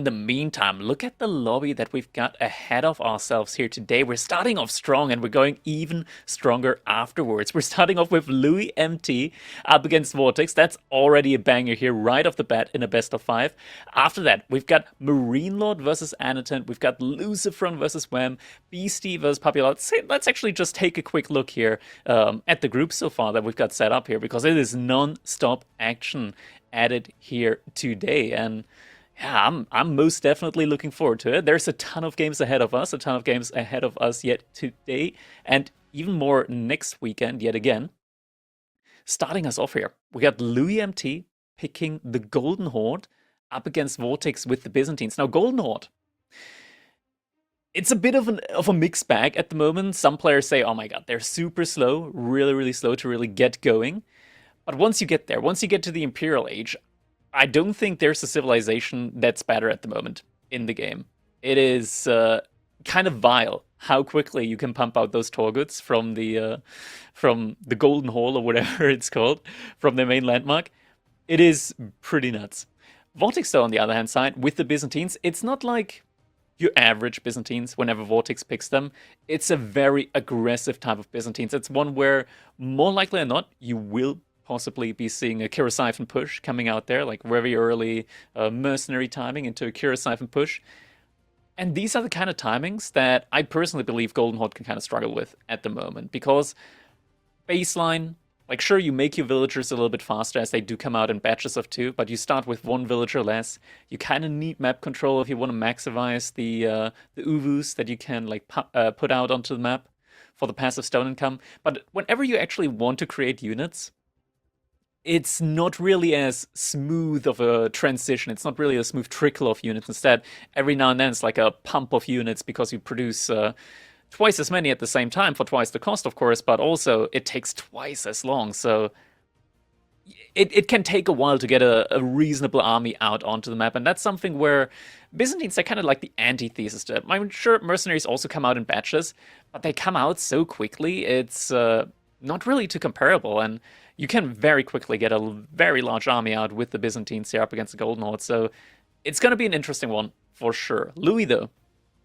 the meantime, look at the lobby that we've got ahead of ourselves here today. We're starting off strong and we're going even stronger afterwards. We're starting off with loueMT up against VortiX. That's already a banger here right off the bat in a best of 5. After that, we've got Marine Lord versus Annotant. We've got Lucifron versus Wham, Beastie versus Papillon. Let's actually just take a quick look here at the group so far that we've got set up here, because it is non-stop action added here today. And yeah, I'm most definitely looking forward to it. There's a ton of games ahead of us, yet today, and even more next weekend yet again. Starting us off here, we got loueMT picking the Golden Horde up against VortiX with the Byzantines. Now, Golden Horde, it's a bit of a mixed bag at the moment. Some players say, oh my god, they're super slow, really slow to really get going. But once you get there, once you get to the Imperial Age, I don't think there's a civilization that's better at the moment in the game. It is kind of vile how quickly you can pump out those Torguts from the Golden Hole or whatever it's called, from the main landmark. It is pretty nuts. VortiX, though, on the other hand side, with the Byzantines, it's not like your average Byzantines whenever VortiX picks them. It's a very aggressive type of Byzantines. It's one where, more likely than not, you will possibly be seeing a Kira Siphon push coming out there, like very early mercenary timing into a Kira Siphon push. And these are the kind of timings that I personally believe Golden Horde can kind of struggle with at the moment, because baseline, like sure, you make your villagers a little bit faster as they do come out in batches of 2, but you start with 1 villager less. You kind of need map control if you want to maximize the UVUs that you can like put out onto the map for the passive stone income. But whenever you actually want to create units, it's not really as smooth of a transition. It's not really a smooth trickle of units. Instead, every now and then it's like a pump of units because you produce twice as many at the same time for twice the cost, of course, but also it takes twice as long. So it can take a while to get a reasonable army out onto the map. And that's something where Byzantines are kind of like the antithesis to it. I'm sure mercenaries also come out in batches, but they come out so quickly, it's not really too comparable. And you can very quickly get a very large army out with the Byzantines here up against the Golden Horde. So it's going to be an interesting one for sure. Louis, though,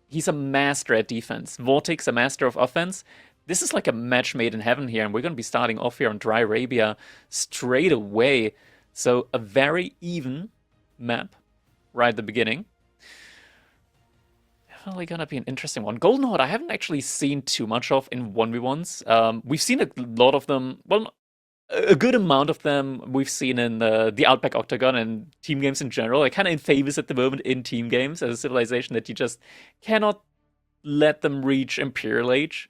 he's a master at defense. VortiX, a master of offense. This is like a match made in heaven here, and we're going to be starting off here on Dry Arabia straight away. So a very even map right at the beginning. Definitely going to be an interesting one. Golden Horde, I haven't actually seen too much of in 1v1s. We've seen a lot of them, well, a good amount of them we've seen in the Outback Octagon and team games in general. Like kind of in favors at the moment in team games as a civilization that you just cannot let them reach Imperial Age.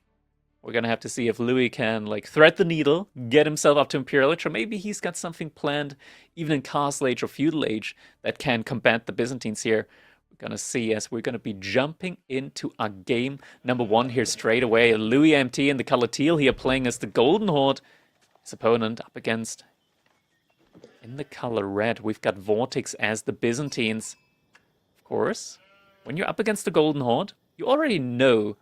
We're gonna have to see if Louis can like thread the needle, get himself up to Imperial Age, or maybe he's got something planned even in Castle Age or Feudal Age that can combat the Byzantines here. We're gonna see as we're gonna be jumping into our game number 1 here straight away. loueMT in the color teal here playing as the Golden Horde. His opponent up against, in the color red, we've got VortiX as the Byzantines. Of course, when you're up against the Golden Horde, you already know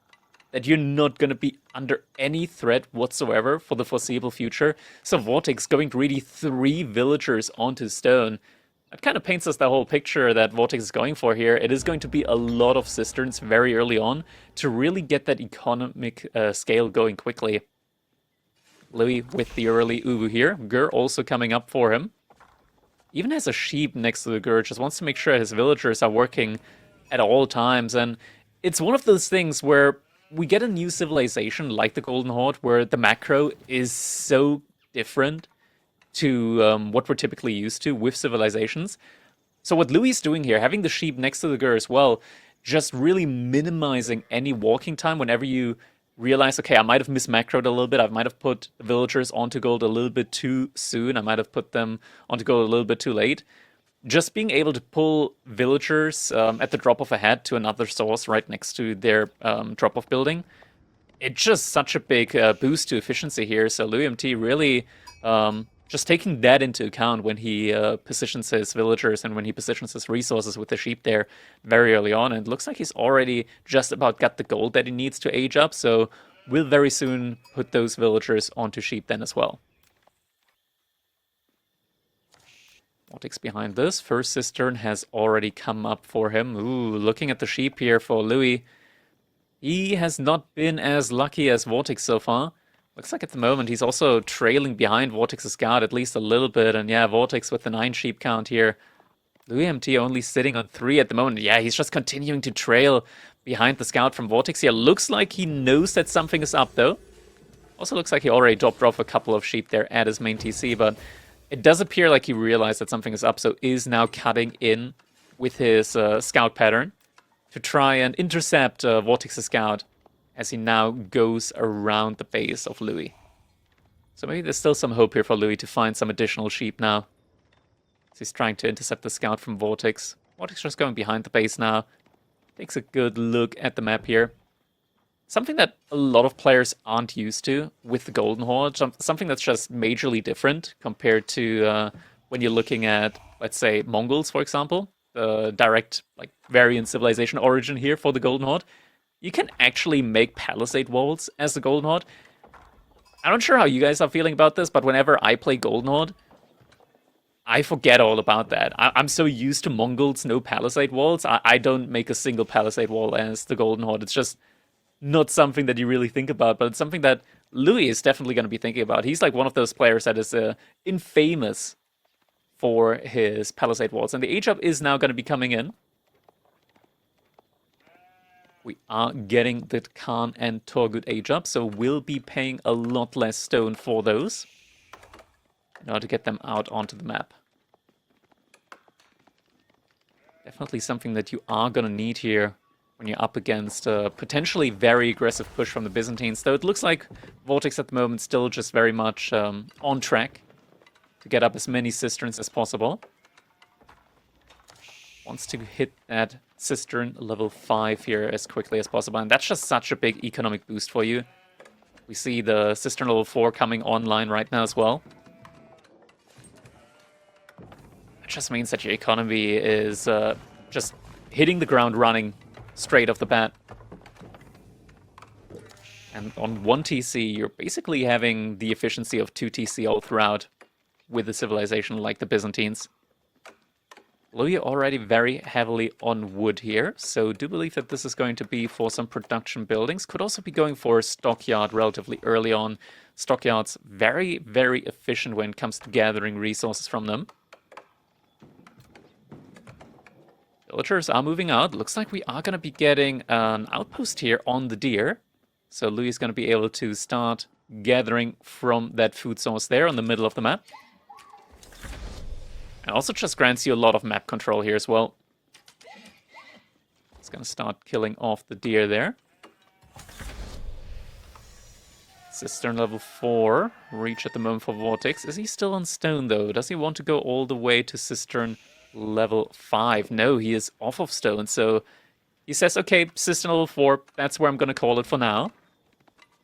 that you're not going to be under any threat whatsoever for the foreseeable future. So VortiX going greedy 3 villagers onto stone. That kind of paints us the whole picture that VortiX is going for here. It is going to be a lot of cisterns very early on to really get that economic scale going quickly. Louis with the early Ubu here. Gur also coming up for him. Even has a sheep next to the Gur, just wants to make sure his villagers are working at all times. And it's one of those things where we get a new civilization like the Golden Horde, where the macro is so different to what we're typically used to with civilizations. So what Louis is doing here, having the sheep next to the Gur as well, just really minimizing any walking time whenever you realize, okay, I might have mismacroed a little bit. I might have put the villagers onto gold a little bit too soon. I might have put them onto gold a little bit too late. Just being able to pull villagers at the drop of a hat to another source right next to their drop-off building, it's just such a big boost to efficiency here. So loueMT really just taking that into account when he positions his villagers and when he positions his resources with the sheep there very early on. And it looks like he's already just about got the gold that he needs to age up, so we'll very soon put those villagers onto sheep then as well. VortiX behind this. First cistern has already come up for him. Ooh, looking at the sheep here for Louis. He has not been as lucky as VortiX so far. Looks like at the moment he's also trailing behind VortiX's guard at least a little bit. And yeah, VortiX with the 9 sheep count here. loueMT only sitting on 3 at the moment. Yeah, he's just continuing to trail behind the scout from VortiX here. Looks like he knows that something is up though. Also looks like he already dropped off a couple of sheep there at his main TC, but it does appear like he realized that something is up, so is now cutting in with his scout pattern to try and intercept VortiX's scout as he now goes around the base of Louis. So maybe there's still some hope here for Louis to find some additional sheep now. So he's trying to intercept the scout from VortiX. VortiX just going behind the base now. Takes a good look at the map here. Something that a lot of players aren't used to with the Golden Horde. Something that's just majorly different compared to when you're looking at, let's say, Mongols, for example. The direct like variant civilization origin here for the Golden Horde. You can actually make palisade walls as the Golden Horde. I'm not sure how you guys are feeling about this, but whenever I play Golden Horde, I forget all about that. I'm so used to Mongols, no palisade walls. I don't make a single palisade wall as the Golden Horde. It's just not something that you really think about, but it's something that Louis is definitely going to be thinking about. He's like one of those players that is infamous for his palisade walls. And the age-up is now going to be coming in. We are getting the Khan and Torgut age-up, so we'll be paying a lot less stone for those in order to get them out onto the map. Definitely something that you are going to need here when you're up against a potentially very aggressive push from the Byzantines. Though it looks like VortiX at the moment still just very much on track to get up as many cisterns as possible. Wants to hit that cistern level 5 here as quickly as possible. And that's just such a big economic boost for you. We see the cistern level 4 coming online right now as well. It just means that your economy is just hitting the ground running straight off the bat. And on 1 TC, you're basically having the efficiency of 2 TC all throughout with a civilization like the Byzantines. Louis already very heavily on wood here, so do believe that this is going to be for some production buildings. Could also be going for a stockyard relatively early on. Stockyards very, very efficient when it comes to gathering resources from them. Villagers are moving out. Looks like we are going to be getting an outpost here on the deer. So Louis is going to be able to start gathering from that food source there in the middle of the map. And also just grants you a lot of map control here as well. It's going to start killing off the deer there. Cistern level 4. Reach at the moment for VortiX. Is he still on stone though? Does he want to go all the way to cistern level 5? No, he is off of stone. So he says, okay, cistern level 4. That's where I'm going to call it for now.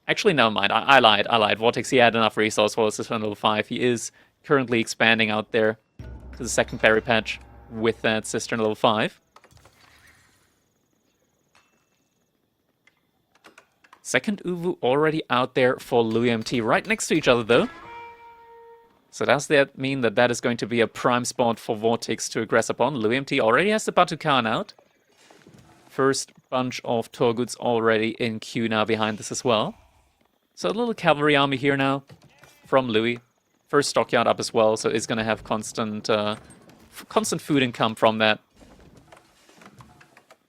Actually, never mind. I lied. VortiX, he had enough resource for cistern level 5. He is currently expanding out there to the second berry patch with that cistern level 5. Second Uvu already out there for loueMT, right next to each other though. So does that mean that that is going to be a prime spot for VortiX to aggress upon? loueMT already has the Batu Khan out. First bunch of Torguts already in queue now behind this as well. So a little cavalry army here now from Louis. First stockyard up as well, so it's going to have constant food income from that.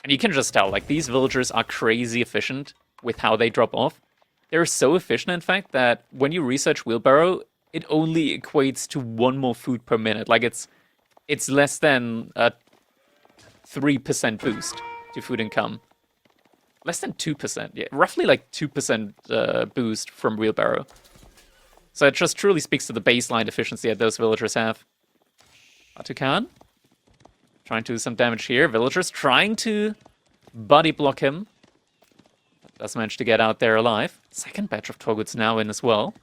And you can just tell, like, these villagers are crazy efficient with how they drop off. They're so efficient, in fact, that when you research wheelbarrow, it only equates to 1 more food per minute. Like, it's less than a 3% boost to food income. Less than 2%, yeah, roughly like 2% boost from wheelbarrow. So it just truly speaks to the baseline efficiency that those villagers have. Batu Khan trying to do some damage here. Villagers trying to body block him. Does manage to get out there alive. Second batch of Torguts now in as well.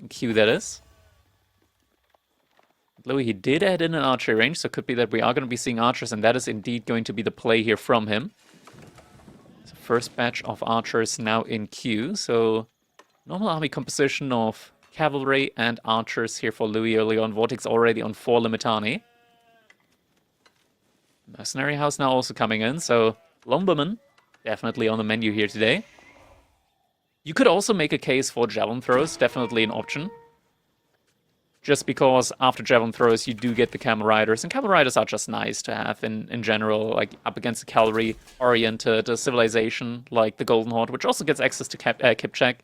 In queue, that is. Louis, he did add in an archery range, so it could be that we are going to be seeing archers, and that is indeed going to be the play here from him. So first batch of archers now in queue, so normal army composition of cavalry and archers here for Louis early on. VortiX already on 4 Limitani. Mercenary House now also coming in, so Longbowman definitely on the menu here today. You could also make a case for Javelin Throws, definitely an option. Just because after Javelin Throws you do get the Camel Riders, and Camel Riders are just nice to have in general, like up against a cavalry-oriented civilization like the Golden Horde, which also gets access to Kipchak.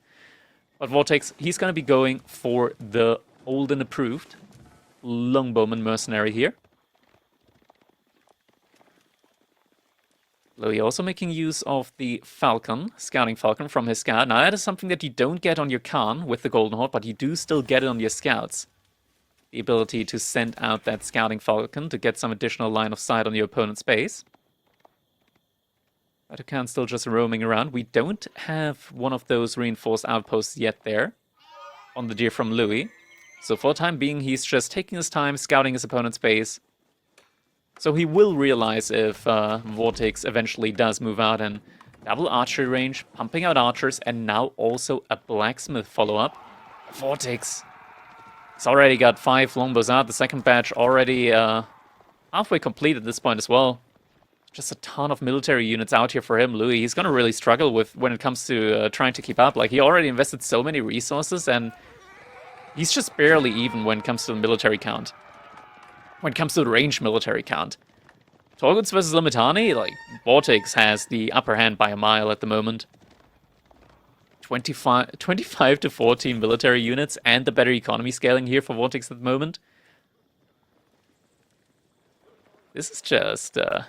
But VortiX, he's going to be going for the old and approved Longbowman Mercenary here. Louis also making use of the Falcon, Scouting Falcon from his scout. Now that is something that you don't get on your Khan with the Golden Horde, but you do still get it on your scouts. The ability to send out that Scouting Falcon to get some additional line of sight on your opponent's base. Khan still just roaming around. We don't have one of those reinforced outposts yet there on the deer from Louis. So for the time being, he's just taking his time, scouting his opponent's base. So he will realize if VortiX eventually does move out, and double archery range, pumping out archers, and now also a blacksmith follow-up. VortiX, he's already got 5 longbows out. The second batch already halfway complete at this point as well. Just a ton of military units out here for him. Louis, he's going to really struggle with when it comes to trying to keep up. Like, he already invested so many resources, and he's just barely even when it comes to the military count. When it comes to the ranged military count. Torguts versus Limitani, like, VortiX has the upper hand by a mile at the moment. 25 to 14 military units and the better economy scaling here for VortiX at the moment. This is just a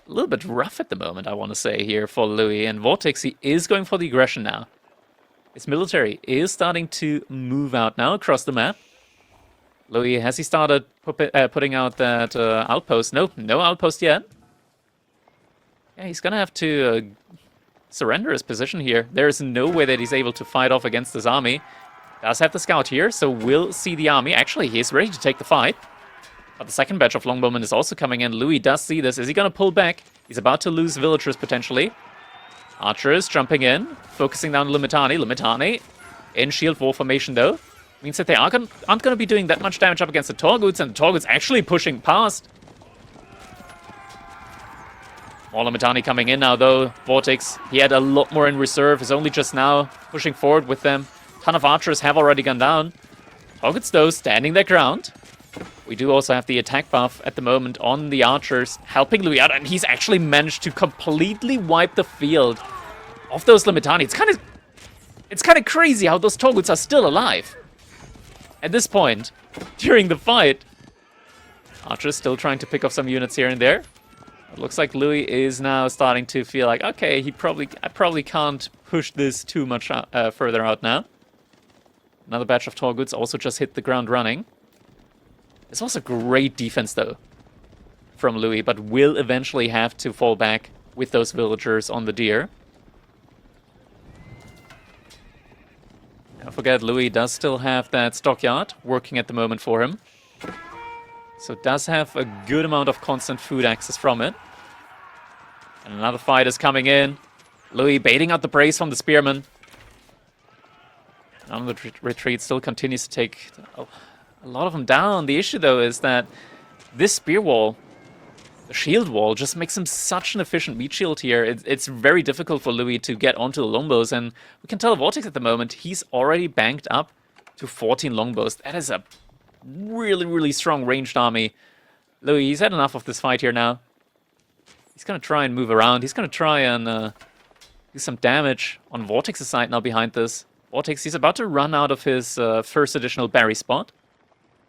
little bit rough at the moment, I want to say, here for Louis. And VortiX, he is going for the aggression now. His military is starting to move out now across the map. Louis, has he started putting out that outpost? Nope, no outpost yet. Yeah, he's going to have to surrender his position here. There is no way that he's able to fight off against this army. Does have the scout here, so we'll see the army. Actually, he's ready to take the fight. But the second batch of Longbowmen is also coming in. Louis does see this. Is he going to pull back? He's about to lose villagers, potentially. Archers jumping in, focusing down Limitani. Limitani in shield wall formation, though. Means that they aren't going to be doing that much damage up against the Torguts, and the Torguts actually pushing past. More Limitani coming in now, though. VortiX, he had a lot more in reserve, is only just now pushing forward with them. Ton of archers have already gone down. Torguts, though, standing their ground. We do also have the attack buff at the moment on the archers, helping Louis out, and he's actually managed to completely wipe the field of those Limitani. It's kind of crazy how those Torguts are still alive. At this point, during the fight, archers still trying to pick off some units here and there. It looks like Louis is now starting to feel like, okay, I probably can't push this too much further out now. Another batch of Torguts also just hit the ground running. This was a great defense, though, from Louis, but will eventually have to fall back with those villagers on the deer. Don't forget, Louis does still have that stockyard working at the moment for him. So does have a good amount of constant food access from it. And another fight is coming in. Louis baiting out the brace from the spearman. And the retreat still continues to take a lot of them down. The issue, though, is that this spear wall, the shield wall, just makes him such an efficient meat shield here. It's very difficult for Louis to get onto the longbows, and we can tell VortiX at the moment, he's already banked up to 14 longbows. That is a really, really strong ranged army. Louis, he's had enough of this fight here now. He's going to try and move around. He's going to try and do some damage on VortiX's side now behind this. VortiX, he's about to run out of his first additional berry spot.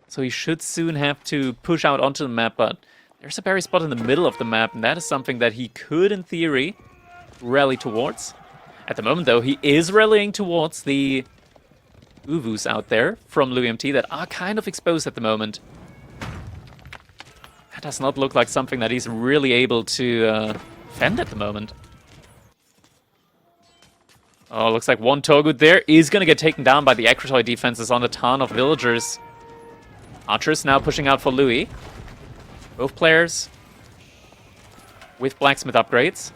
So he should soon have to push out onto the map, but there's a berry spot in the middle of the map, and that is something that he could, in theory, rally towards. At the moment, though, he is rallying towards the Uvu's out there from loueMT that are kind of exposed at the moment. That does not look like something that he's really able to fend at the moment. Oh, looks like one Torgut there is going to get taken down by the Akratoy defenses on a ton of villagers. Archers now pushing out for Louis. Both players with blacksmith upgrades.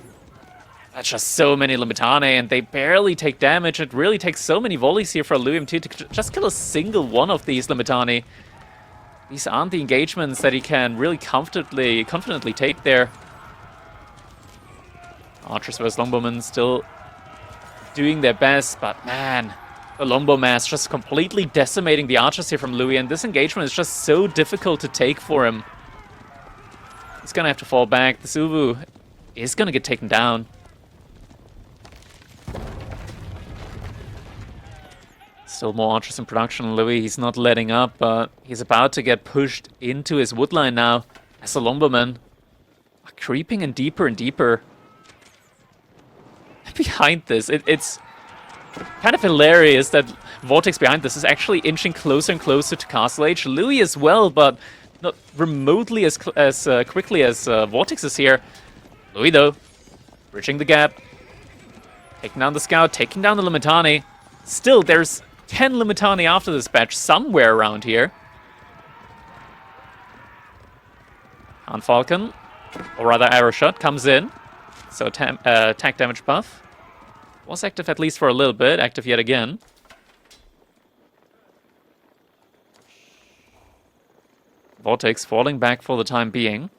That's just so many Limitane, and they barely take damage. It really takes so many volleys here for loueMT to just kill a single one of these Limitane. These aren't the engagements that he can really confidently take there. Archers vs Longbowmen still doing their best, but man, the Longbow mass just completely decimating the archers here from Louis, and this engagement is just so difficult to take for him. He's gonna have to fall back. The Suvu is gonna get taken down. Still more archers in production. Louis, he's not letting up, but he's about to get pushed into his woodline now as the Longbowmen are creeping in deeper and deeper. Behind this, it's kind of hilarious that VortiX behind this is actually inching closer and closer to Castle Age. Louis as well, but not remotely as quickly as VortiX is here. Louis, though, bridging the gap. Taking down the Scout, taking down the Limitani. Still, there's 10 Limitani after this batch somewhere around here. Han Falcon, or rather Arrow Shot, comes in. So attack damage buff. Was active at least for a little bit, active yet again. VortiX falling back for the time being.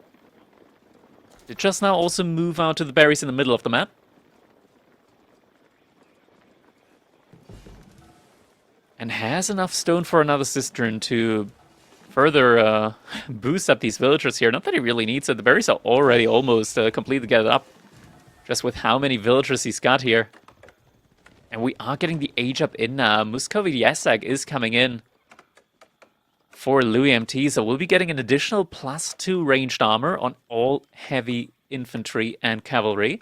Did just now also move out to the berries in the middle of the map. And has enough stone for another cistern to further boost up these villagers here. Not that he really needs it. The berries are already almost completely gathered up. Just with how many villagers he's got here. And we are getting the age up in now. Muscovy Yasak is coming in for loueMT, so we'll be getting an additional +2 ranged armor on all heavy infantry and cavalry.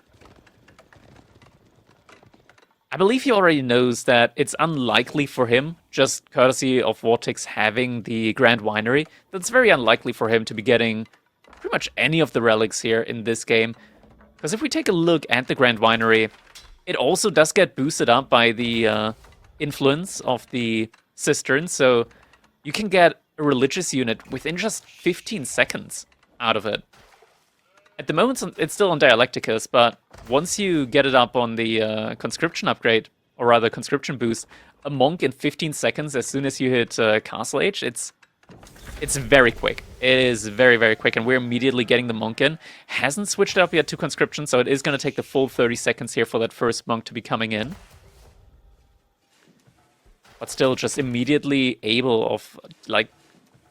I believe he already knows that it's unlikely for him, just courtesy of VortiX having the Grand Winery, that's very unlikely for him to be getting pretty much any of the relics here in this game. Because if we take a look at the Grand Winery, it also does get boosted up by the influence of the cistern, so you can get a religious unit within just 15 seconds out of it. At the moment, it's still on Dialecticus, but once you get it up on the conscription upgrade, or rather conscription boost, a monk in 15 seconds as soon as you hit Castle Age, it's very quick. It is very, very quick, and we're immediately getting the monk in. Hasn't switched up yet to conscription, so it is going to take the full 30 seconds here for that first monk to be coming in. But still, just immediately able of, like,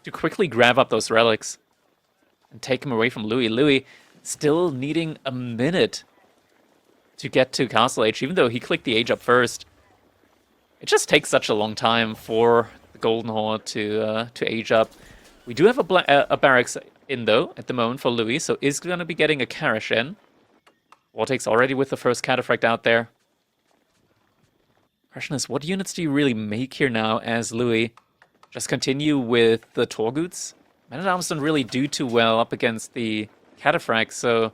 to quickly grab up those relics and take him away from Louis. Louis still needing a minute to get to Castle Age, even though he clicked the age up first. It just takes such a long time for the Golden Horde to age up. We do have a barracks in, though, at the moment for Louis, so is going to be getting a Karash in. VortiX already with the first Cataphract out there. Question is, what units do you really make here now as Louis? Just continue with the Torguts? Man-at-Arms don't really do too well up against the Cataphracts, so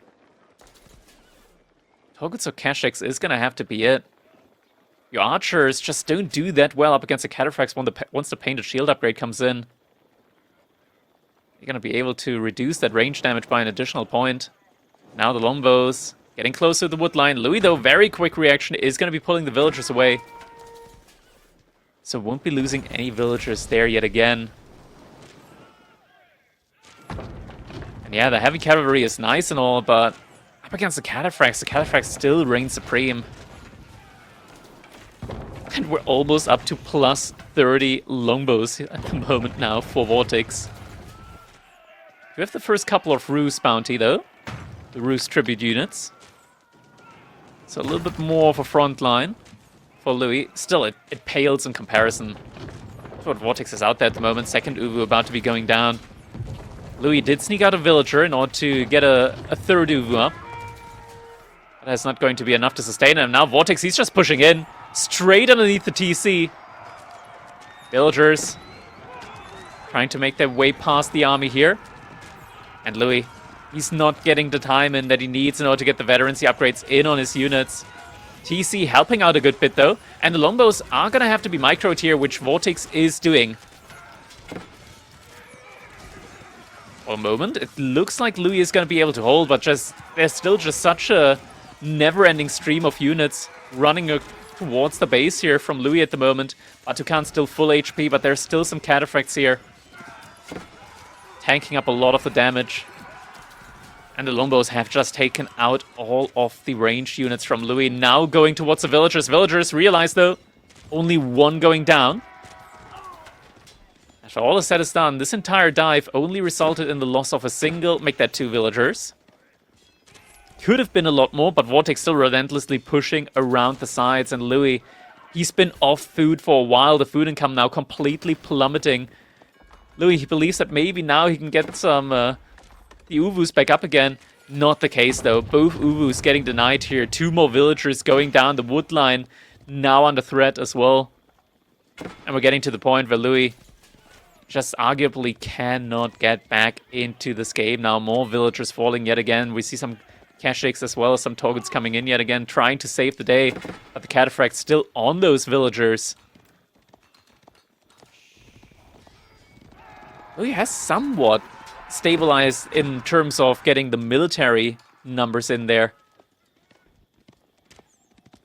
Torguts or Kashyyyks is going to have to be it. Your archers just don't do that well up against the Cataphracts once the Painted Shield upgrade comes in. You're going to be able to reduce that range damage by an additional point. Now the longbows getting closer to the woodline. Louis, though, very quick reaction, is going to be pulling the villagers away. So won't be losing any villagers there yet again. And yeah, the heavy cavalry is nice and all, but up against the Cataphracts still reign supreme. And we're almost up to +30 longbows at the moment now for VortiX. We have the first couple of Ruse bounty, though. The Ruse tribute units. So a little bit more of a front line for Louis. Still, it pales in comparison to what VortiX is out there at the moment. Second Uvu about to be going down. Louis did sneak out a villager in order to get a third Uvu up. But that's not going to be enough to sustain him. Now VortiX, he's just pushing in. Straight underneath the TC. Villagers trying to make their way past the army here. And Louis, he's not getting the time in that he needs in order to get the veterancy upgrades in on his units. TC helping out a good bit, though. And the longbows are going to have to be microed here, which VortiX is doing. For a moment, it looks like Louis is going to be able to hold, but there's still just such a never-ending stream of units running towards the base here from Louis at the moment. Batukan's still full HP, but there's still some Cataphracts here. tanking up a lot of the damage. And the Longbows have just taken out all of the ranged units from Louis. Now going towards the villagers. Villagers realize, though, only one going down. After all is said and done, this entire dive only resulted in the loss of a single, make that 2 villagers. Could have been a lot more, but VortiX still relentlessly pushing around the sides. And Louis, he's been off food for a while. The food income now completely plummeting. Louis, he believes that maybe now he can get some... the Uwus back up again. Not the case, though. Both Uwus getting denied here. 2 more villagers going down the wood line. Now under threat as well. And we're getting to the point where Louis just arguably cannot get back into this game. Now more villagers falling yet again. We see some Kashyyyks as well as some Toggets coming in yet again, trying to save the day. But the Cataphract's still on those villagers. Louis has somewhat stabilized in terms of getting the military numbers in there.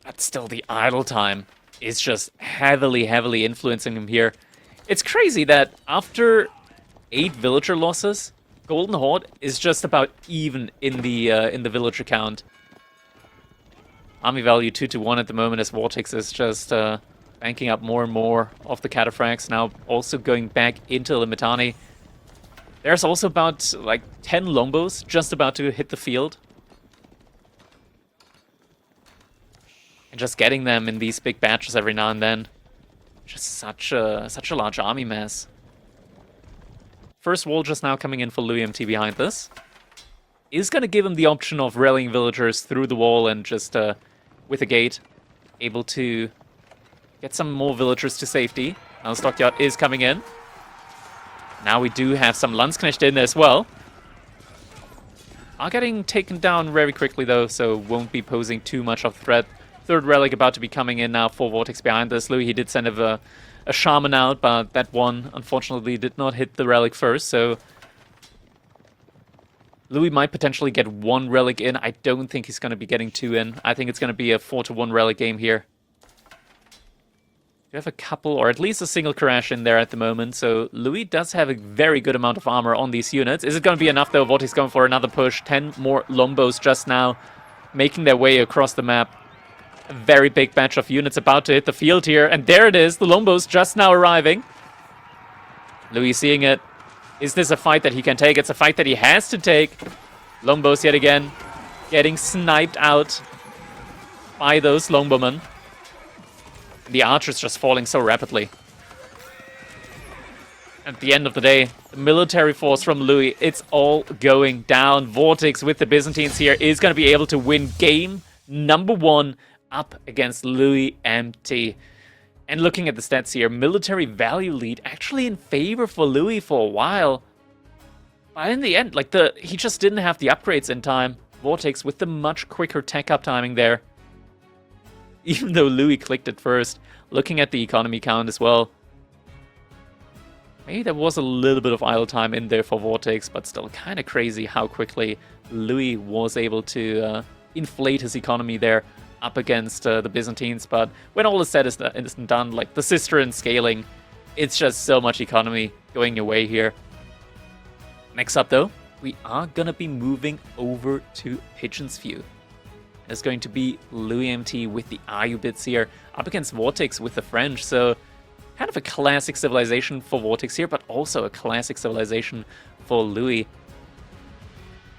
But still, the idle time is just heavily influencing him here. It's crazy that after 8 villager losses, Golden Horde is just about even in the villager count. Army value 2-1 at the moment as VortiX is just banking up more and more of the Cataphracts. Now also going back into Limitani. There's also about, like, 10 Longbows just about to hit the field. And just getting them in these big batches every now and then. Just such a large army mass. First wall just now coming in for loueMT behind this. Is going to give him the option of rallying villagers through the wall and just, with a gate, able to get some more villagers to safety. Now the Stockyard is coming in. Now we do have some Landsknecht in as well. Are getting taken down very quickly though, so won't be posing too much of a threat. Third relic about to be coming in now for VortiX behind this. Louis, he did send a shaman out, but that one unfortunately did not hit the relic first, so Louis might potentially get 1 relic in. I don't think he's going to be getting 2 in. I think it's going to be a 4-1 relic game here. We have a couple, or at least a single crash in there at the moment, so Louis does have a very good amount of armor on these units. Is it going to be enough, though? VortiX going for another push. 10 more Longbows just now making their way across the map. A very big batch of units about to hit the field here, and there it is, the Longbows just now arriving. Louis seeing it. Is this a fight that he can take? It's a fight that he has to take. Longbows yet again getting sniped out by those Longbowmen. The archers just falling so rapidly. At the end of the day, the military force from Louis, it's all going down. VortiX with the Byzantines here is going to be able to win game number 1 up against loueMT. And looking at the stats here, military value lead actually in favor for Louis for a while. But in the end, like, he just didn't have the upgrades in time. VortiX with the much quicker tech up timing there. Even though Louis clicked it first. Looking at the economy count as well. Maybe there was a little bit of idle time in there for VortiX, but still kind of crazy how quickly Louis was able to inflate his economy there up against the Byzantines. But when all is said and done, like the Cistercian scaling, it's just so much economy going your way here. Next up, though, we are going to be moving over to Pigeon's View. It's going to be loueMT with the Ayubids here, up against VortiX with the French. So kind of a classic civilization for VortiX here, but also a classic civilization for Louis.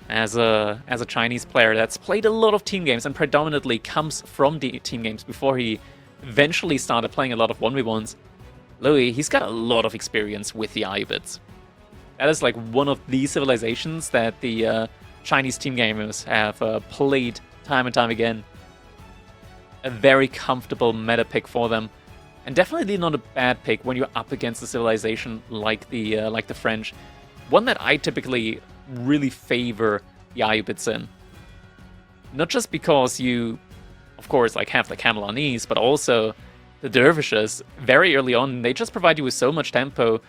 As a Chinese player that's played a lot of team games and predominantly comes from the team games before he eventually started playing a lot of 1v1s, Louis, he's got a lot of experience with the Ayubids. That is like one of the civilizations that the Chinese team gamers have played time and time again. A very comfortable meta pick for them, and definitely not a bad pick when you're up against a civilization like the French. One that I typically really favor the Ayubids in. Not just because you, of course, like have the camel on knees, but also the dervishes very early on. They just provide you with so much tempo.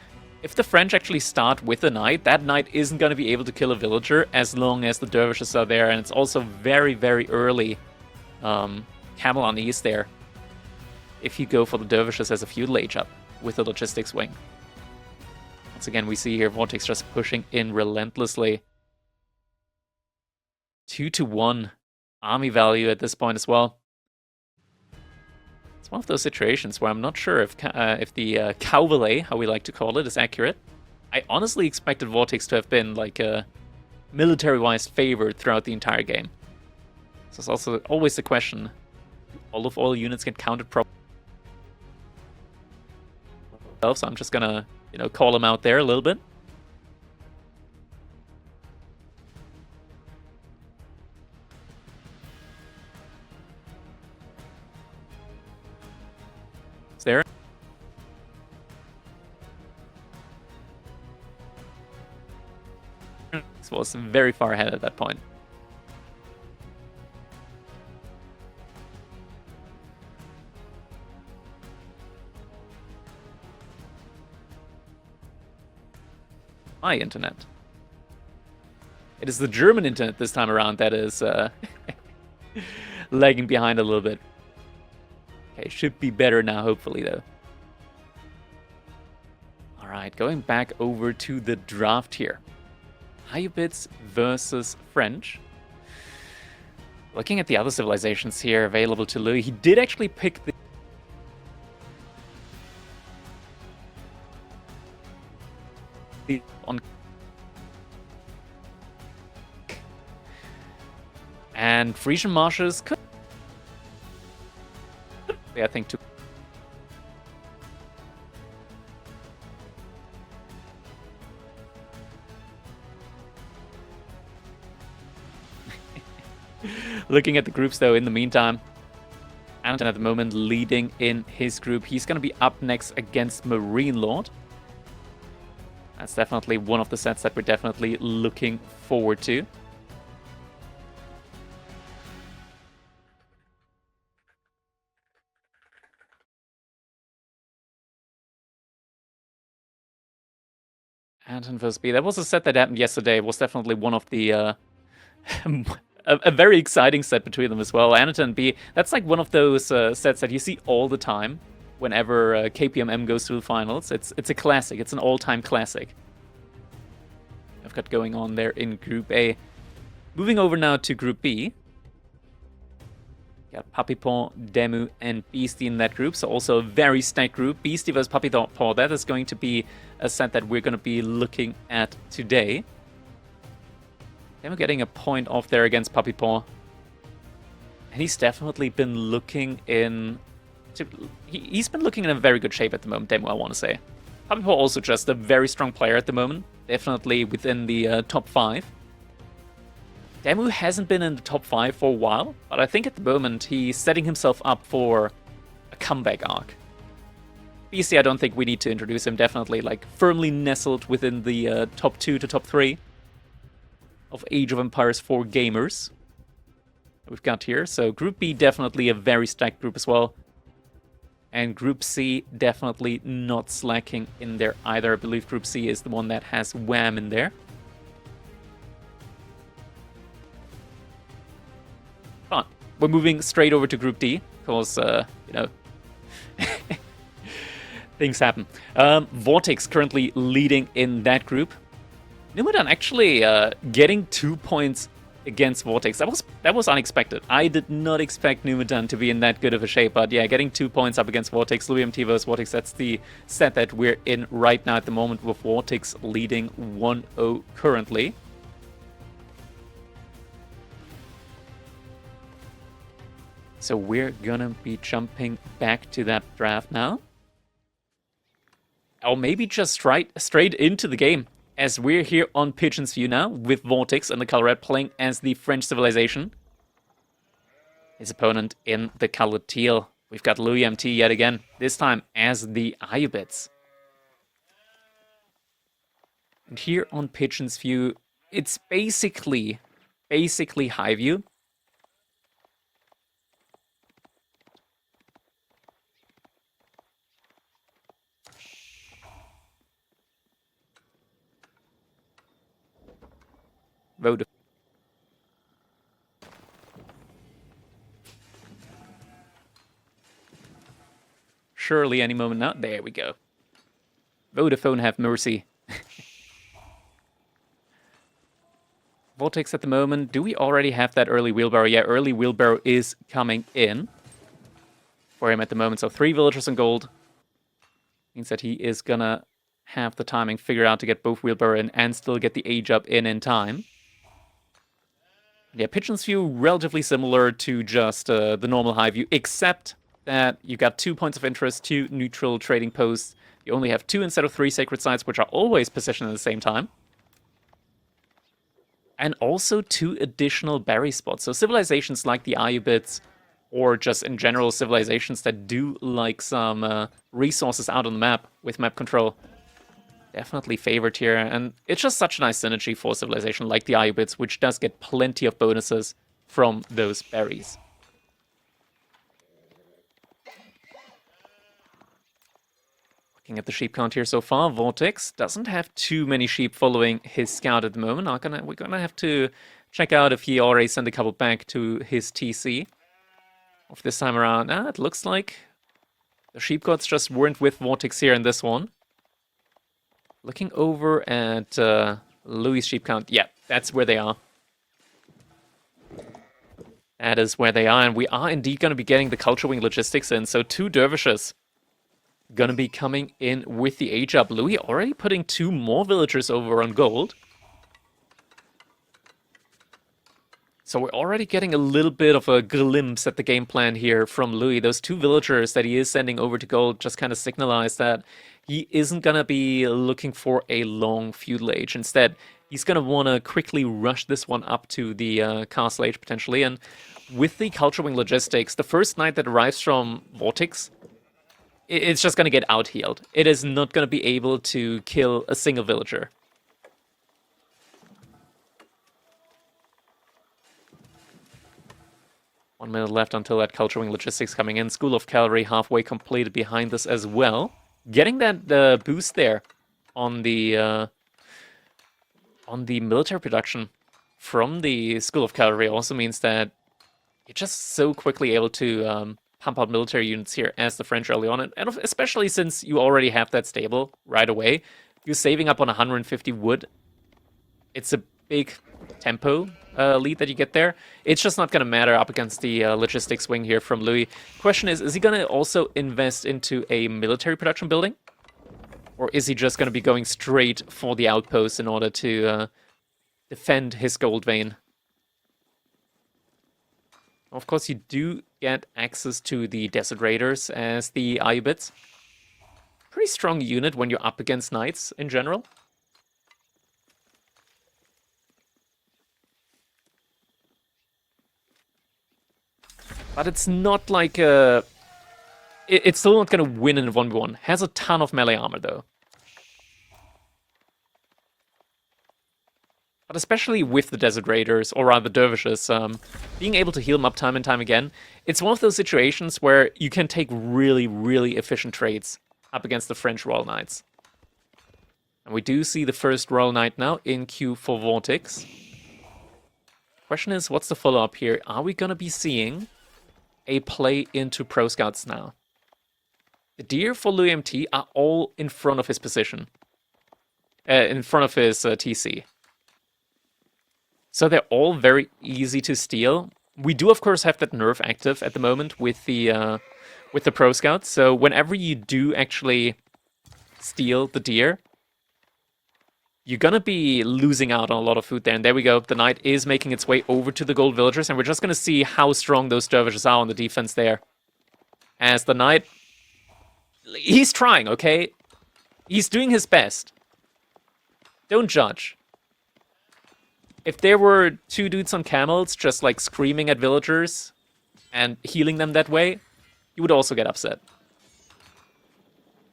If the French actually start with a knight, that knight isn't going to be able to kill a villager as long as the dervishes are there. And it's also very, very early camel on knees there if you go for the dervishes as a feudal age up with the logistics wing. Once again, we see here VortiX just pushing in relentlessly. 2-1 army value at this point as well. It's one of those situations where I'm not sure if the Cowvalet, how we like to call it, is accurate. I honestly expected VortiX to have been like military-wise favored throughout the entire game. So it's also always the question: all units get counted properly. So I'm just gonna, call them out there a little bit. It's there. This was very far ahead at that point. My internet. It is the German internet this time around that is lagging behind a little bit. Okay, should be better now, hopefully, though. Alright, going back over to the draft here. Hybrids versus French. Looking at the other civilizations here available to Louis, he did actually pick the on, and Frisian marshes could, I think, to looking at the groups though in the meantime, Anton at the moment leading in his group. He's going to be up next against Marine Lord. That's definitely one of the sets that we're definitely looking forward to. Anton vs. B. That was a set that happened yesterday. It was definitely one of the a very exciting set between them as well. Anton B. That's like one of those sets that you see all the time whenever KPMM goes to the finals. It's a classic. It's an all-time classic. I've got going on there in Group A. Moving over now to Group B. Got Papipon, Demu, and Beastie in that group, so also a very stacked group. Beastie vs Papipon, that is going to be a set that we're going to be looking at today. Demu getting a point off there against Papipon. And he's definitely been looking in... He's been looking in a very good shape at the moment, Demu, I want to say. Papipon also just a very strong player at the moment. Definitely within the top 5. Demu hasn't been in the top 5 for a while, but I think at the moment he's setting himself up for a comeback arc. BC, I don't think we need to introduce him, definitely like firmly nestled within the top 2 to top 3 of Age of Empires 4 gamers we've got here. So Group B definitely a very stacked group as well. And Group C definitely not slacking in there either. I believe Group C is the one that has Wham in there. But we're moving straight over to Group D, because, things happen. VortiX currently leading in that group. Numadan actually getting 2 points against VortiX. That was unexpected. I did not expect Numadan to be in that good of a shape, but yeah, getting 2 points up against VortiX. loueMT versus VortiX, that's the set that we're in right now at the moment, with VortiX leading 1-0 currently. So we're gonna be jumping back to that draft now. Or maybe just straight into the game, as we're here on Pigeon's View now, with VortiX and the color red playing as the French civilization. His opponent in the color teal. We've got loueMT yet again, this time as the Ayubids. And here on Pigeon's View, it's basically high view. Vodafone. Surely any moment now. There we go. Vodafone have mercy. VortiX at the moment. Do we already have that early wheelbarrow? Yeah, early wheelbarrow is coming in for him at the moment. So 3 villagers in gold. Means that he is gonna have the timing figured out to get both wheelbarrow in and still get the age up in time. Yeah, Pigeon's View, relatively similar to just the normal high view, except that you got 2 points of interest, 2 neutral trading posts. You only have 2 instead of 3 sacred sites, which are always positioned at the same time. And also 2 additional berry spots. So civilizations like the Ayubids, or just in general civilizations that do like some resources out on the map with map control, definitely favored here. And it's just such a nice synergy for a civilization like the Ayubids, which does get plenty of bonuses from those berries. Looking at the sheep count here so far, VortiX doesn't have too many sheep following his scout at the moment. We're gonna have to check out if he already sent a couple back to his TC. Of this time around, it looks like the sheep gods just weren't with VortiX here in this one. Looking over at Louis' sheep count, yeah, that's where they are. That is where they are, and we are indeed going to be getting the Culture Wing logistics in. So 2 dervishes going to be coming in with the age up. Louis already putting 2 more villagers over on gold. So we're already getting a little bit of a glimpse at the game plan here from Louis. Those 2 villagers that he is sending over to gold just kind of signalize that he isn't going to be looking for a long feudal age. Instead, he's going to want to quickly rush this one up to the castle age, potentially. And with the Culture Wing logistics, the first knight that arrives from VortiX, it's just going to get out-healed. It is not going to be able to kill a single villager. One minute left until that Culture Wing logistics coming in. School of Cavalry halfway completed behind this as well. Getting that boost there on the military production from the School of Cavalry also means that you're just so quickly able to pump out military units here as the French early on. And especially since you already have that stable right away, you're saving up on 150 wood. It's a big tempo lead that you get there. It's just not going to matter up against the logistics wing here from Louis. Question is he going to also invest into a military production building? Or is he just going to be going straight for the outpost in order to defend his gold vein? Of course, you do get access to the Desert Raiders as the Ayubids. Pretty strong unit when you're up against knights in general. But it's not like a... It's still not going to win in a 1v1. Has a ton of melee armor, though. But especially with the Desert Raiders, or rather Dervishes, being able to heal them up time and time again, it's one of those situations where you can take really, really efficient trades up against the French Royal Knights. And we do see the first Royal Knight now in queue for VortiX. Question is, what's the follow-up here? Are we going to be seeing a play into Pro Scouts now? The deer for loueMT are all in front of his position. In front of his TC. So they're all very easy to steal. We do, of course, have that nerf active at the moment with the Pro Scouts. So whenever you do actually steal the deer, you're gonna be losing out on a lot of food there. And there we go. The knight is making its way over to the gold villagers, and we're just gonna see how strong those dervishes are on the defense there. As the knight, he's trying, okay? He's doing his best. Don't judge. If there were 2 dudes on camels just like screaming at villagers and healing them that way, you would also get upset.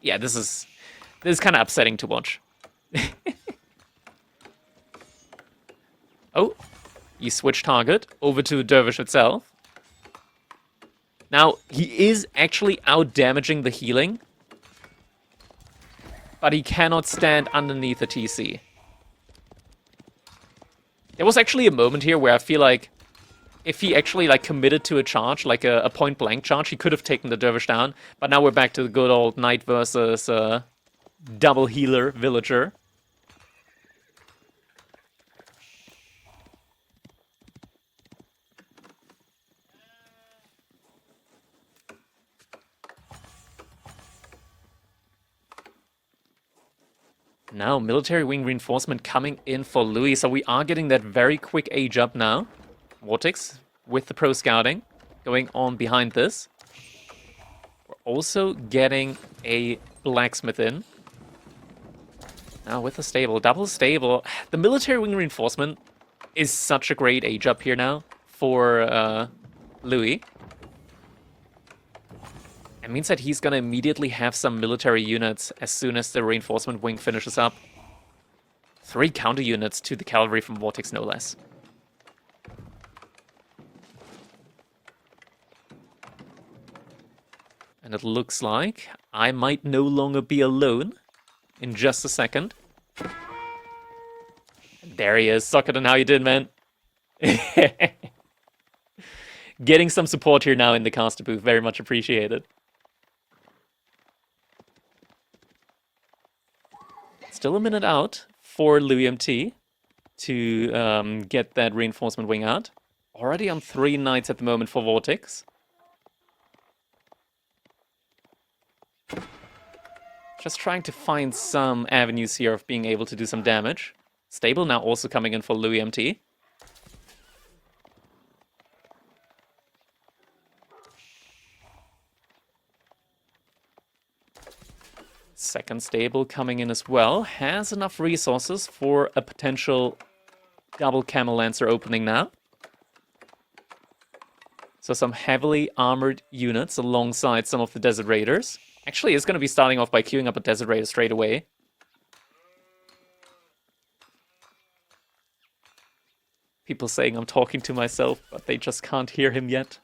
Yeah, this is kind of upsetting to watch. Oh, he switched target over to the dervish itself. Now, he is actually out-damaging the healing, but he cannot stand underneath the TC. There was actually a moment here where I feel like if he actually like committed to a charge, like a point-blank charge, he could have taken the dervish down. But now we're back to the good old knight versus double healer villager. Now, military wing reinforcement coming in for Louis, so we are getting that very quick age up now. VortiX with the pro scouting going on behind this. We're also getting a blacksmith in. Now with the stable, double stable. The military wing reinforcement is such a great age up here now for Louis. It means that he's gonna immediately have some military units as soon as the reinforcement wing finishes up. 3 counter units to the cavalry from VortiX, no less. And it looks like I might no longer be alone in just a second. There he is. Socketen, how you doing, man? Getting some support here now in the caster booth. Very much appreciated. Still a minute out for loueMT to get that reinforcement wing out. Already on 3 knights at the moment for VortiX. Just trying to find some avenues here of being able to do some damage. Stable now also coming in for loueMT. Second stable coming in as well. Has enough resources for a potential double Camel Lancer opening now. So some heavily armored units alongside some of the Desert Raiders. Actually, is going to be starting off by queuing up a Desert Raider straight away. People saying I'm talking to myself, but they just can't hear him yet.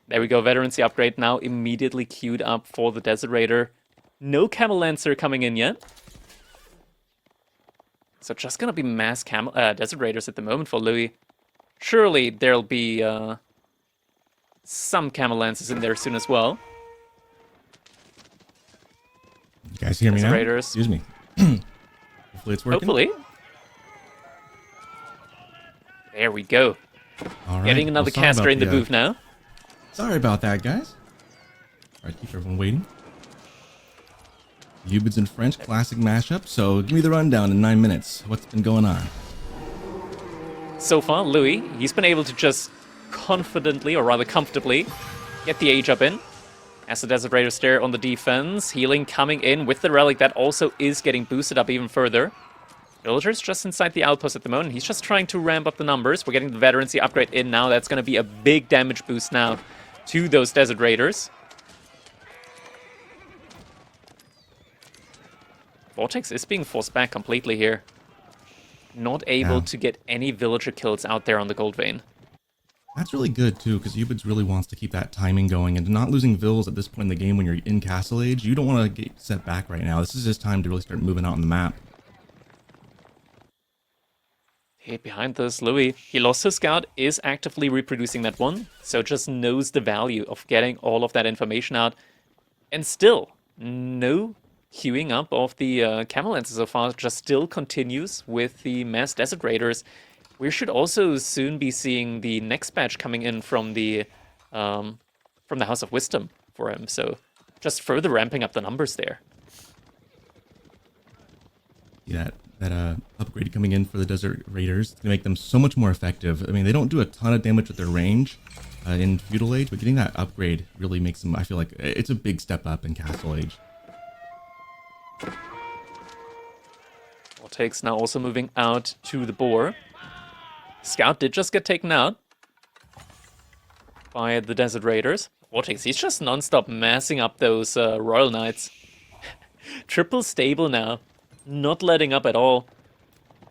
There we go, Veterancy upgrade now immediately queued up for the Desert Raider. No Camel Lancer coming in yet. So just gonna be mass Desert Raiders at the moment for Louis. Surely there'll be some Camel Lancers in there soon as well. You guys hear me Desert now? Raiders. Excuse me. Hopefully it's working. Hopefully. There we go. All right. Getting another caster in the booth now. Sorry about that, guys. All right, keep everyone waiting. Eubids in French, classic mashup. So give me the rundown in 9 minutes. What's been going on? So far, Louis, he's been able to just confidently, or rather comfortably, get the age up in. As the Desert Raiders there on the defense, healing coming in with the relic that also is getting boosted up even further. Villagers just inside the outpost at the moment. He's just trying to ramp up the numbers. We're getting the Veterancy upgrade in now. That's going to be a big damage boost now to those Desert Raiders. VortiX is being forced back completely here. Not able to get any villager kills out there on the Gold Vein. That's really good, too, because Eubids really wants to keep that timing going, and not losing vills at this point in the game when you're in Castle Age, you don't want to get set back right now. This is his time to really start moving out on the map. Hey, behind this, Louis, he lost his scout, is actively reproducing that one, so just knows the value of getting all of that information out. And still, no queuing up of the Camel Lancers so far, just still continues with the mass Desert Raiders. We should also soon be seeing the next batch coming in from the House of Wisdom for him, so just further ramping up the numbers there. Yeah, that upgrade coming in for the Desert Raiders to make them so much more effective. I mean, they don't do a ton of damage with their range in Feudal Age, but getting that upgrade really makes them, I feel like, it's a big step up in Castle Age. VortiX now also moving out to the boar. Scout did just get taken out by the Desert Raiders. VortiX, he's just non-stop massing up those Royal Knights. Triple stable now. Not letting up at all.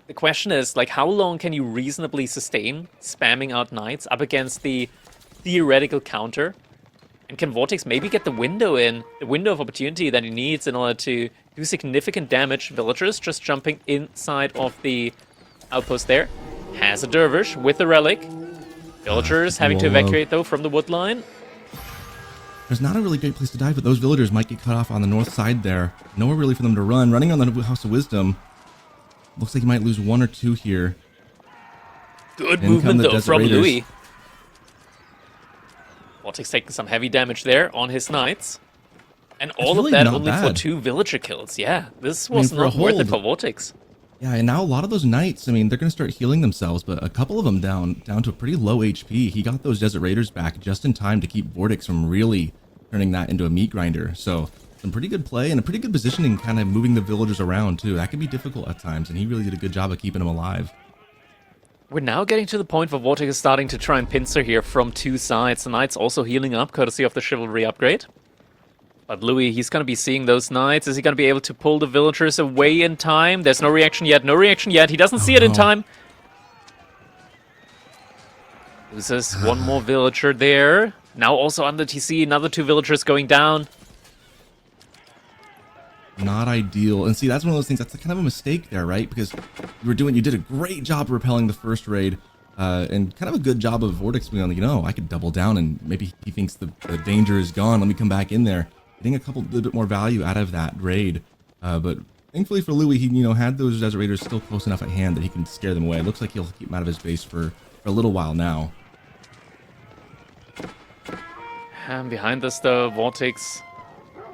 The question is, like, how long can you reasonably sustain spamming out knights up against the theoretical counter? And can VortiX maybe get the window of opportunity that he needs in order to do significant damage? Villagers just jumping inside of the outpost there. Has a dervish with the relic. Villagers having to evacuate, though, from the wood line. There's not a really great place to die, but those villagers might get cut off on the north side there. Nowhere really for them to run. Running on the House of Wisdom. Looks like you might lose 1 or 2 here. Good movement, though, from Louis. VortiX taking some heavy damage there on his knights. And It's all of really that not only for bad. 2 villager kills. Yeah, this I mean, was for a not worth it for hold, VortiX. yeah, and now a lot of those knights, I mean, they're going to start healing themselves, but a couple of them down to a pretty low HP. He got those Desert Raiders back just in time to keep VortiX from really turning that into a meat grinder. So some pretty good play and a pretty good positioning, kind of moving the villagers around too. That can be difficult at times, and he really did a good job of keeping them alive. We're now getting to the point where VortiX is starting to try and pincer here from 2 sides. The Knights also healing up, courtesy of the Chivalry upgrade. But Louis, he's going to be seeing those Knights. Is he going to be able to pull the villagers away in time? There's no reaction yet, no reaction yet. He doesn't Oh see it in no. time. Loses one more villager there. Now also under TC, another 2 villagers going down. Not ideal. And see, that's one of those things, that's kind of a mistake there, right? Because you did a great job of repelling the first raid, and kind of a good job of VortiX being like, I could double down, and maybe he thinks the danger is gone. Let me come back in there. Getting a little bit more value out of that raid. But thankfully for Louis, he, had those Desert Raiders still close enough at hand that he can scare them away. It looks like he'll keep them out of his base for a little while now. And behind this, though, VortiX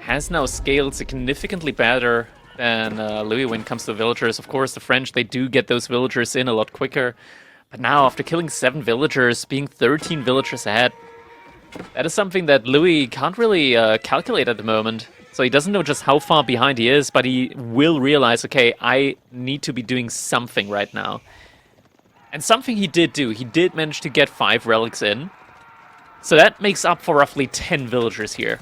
has now scaled significantly better than Louis when it comes to villagers. Of course, the French, they do get those villagers in a lot quicker. But now, after killing 7 villagers, being 13 villagers ahead, that is something that Louis can't really calculate at the moment. So he doesn't know just how far behind he is, but he will realize, okay, I need to be doing something right now. And something he did do, he did manage to get 5 relics in. So that makes up for roughly 10 villagers here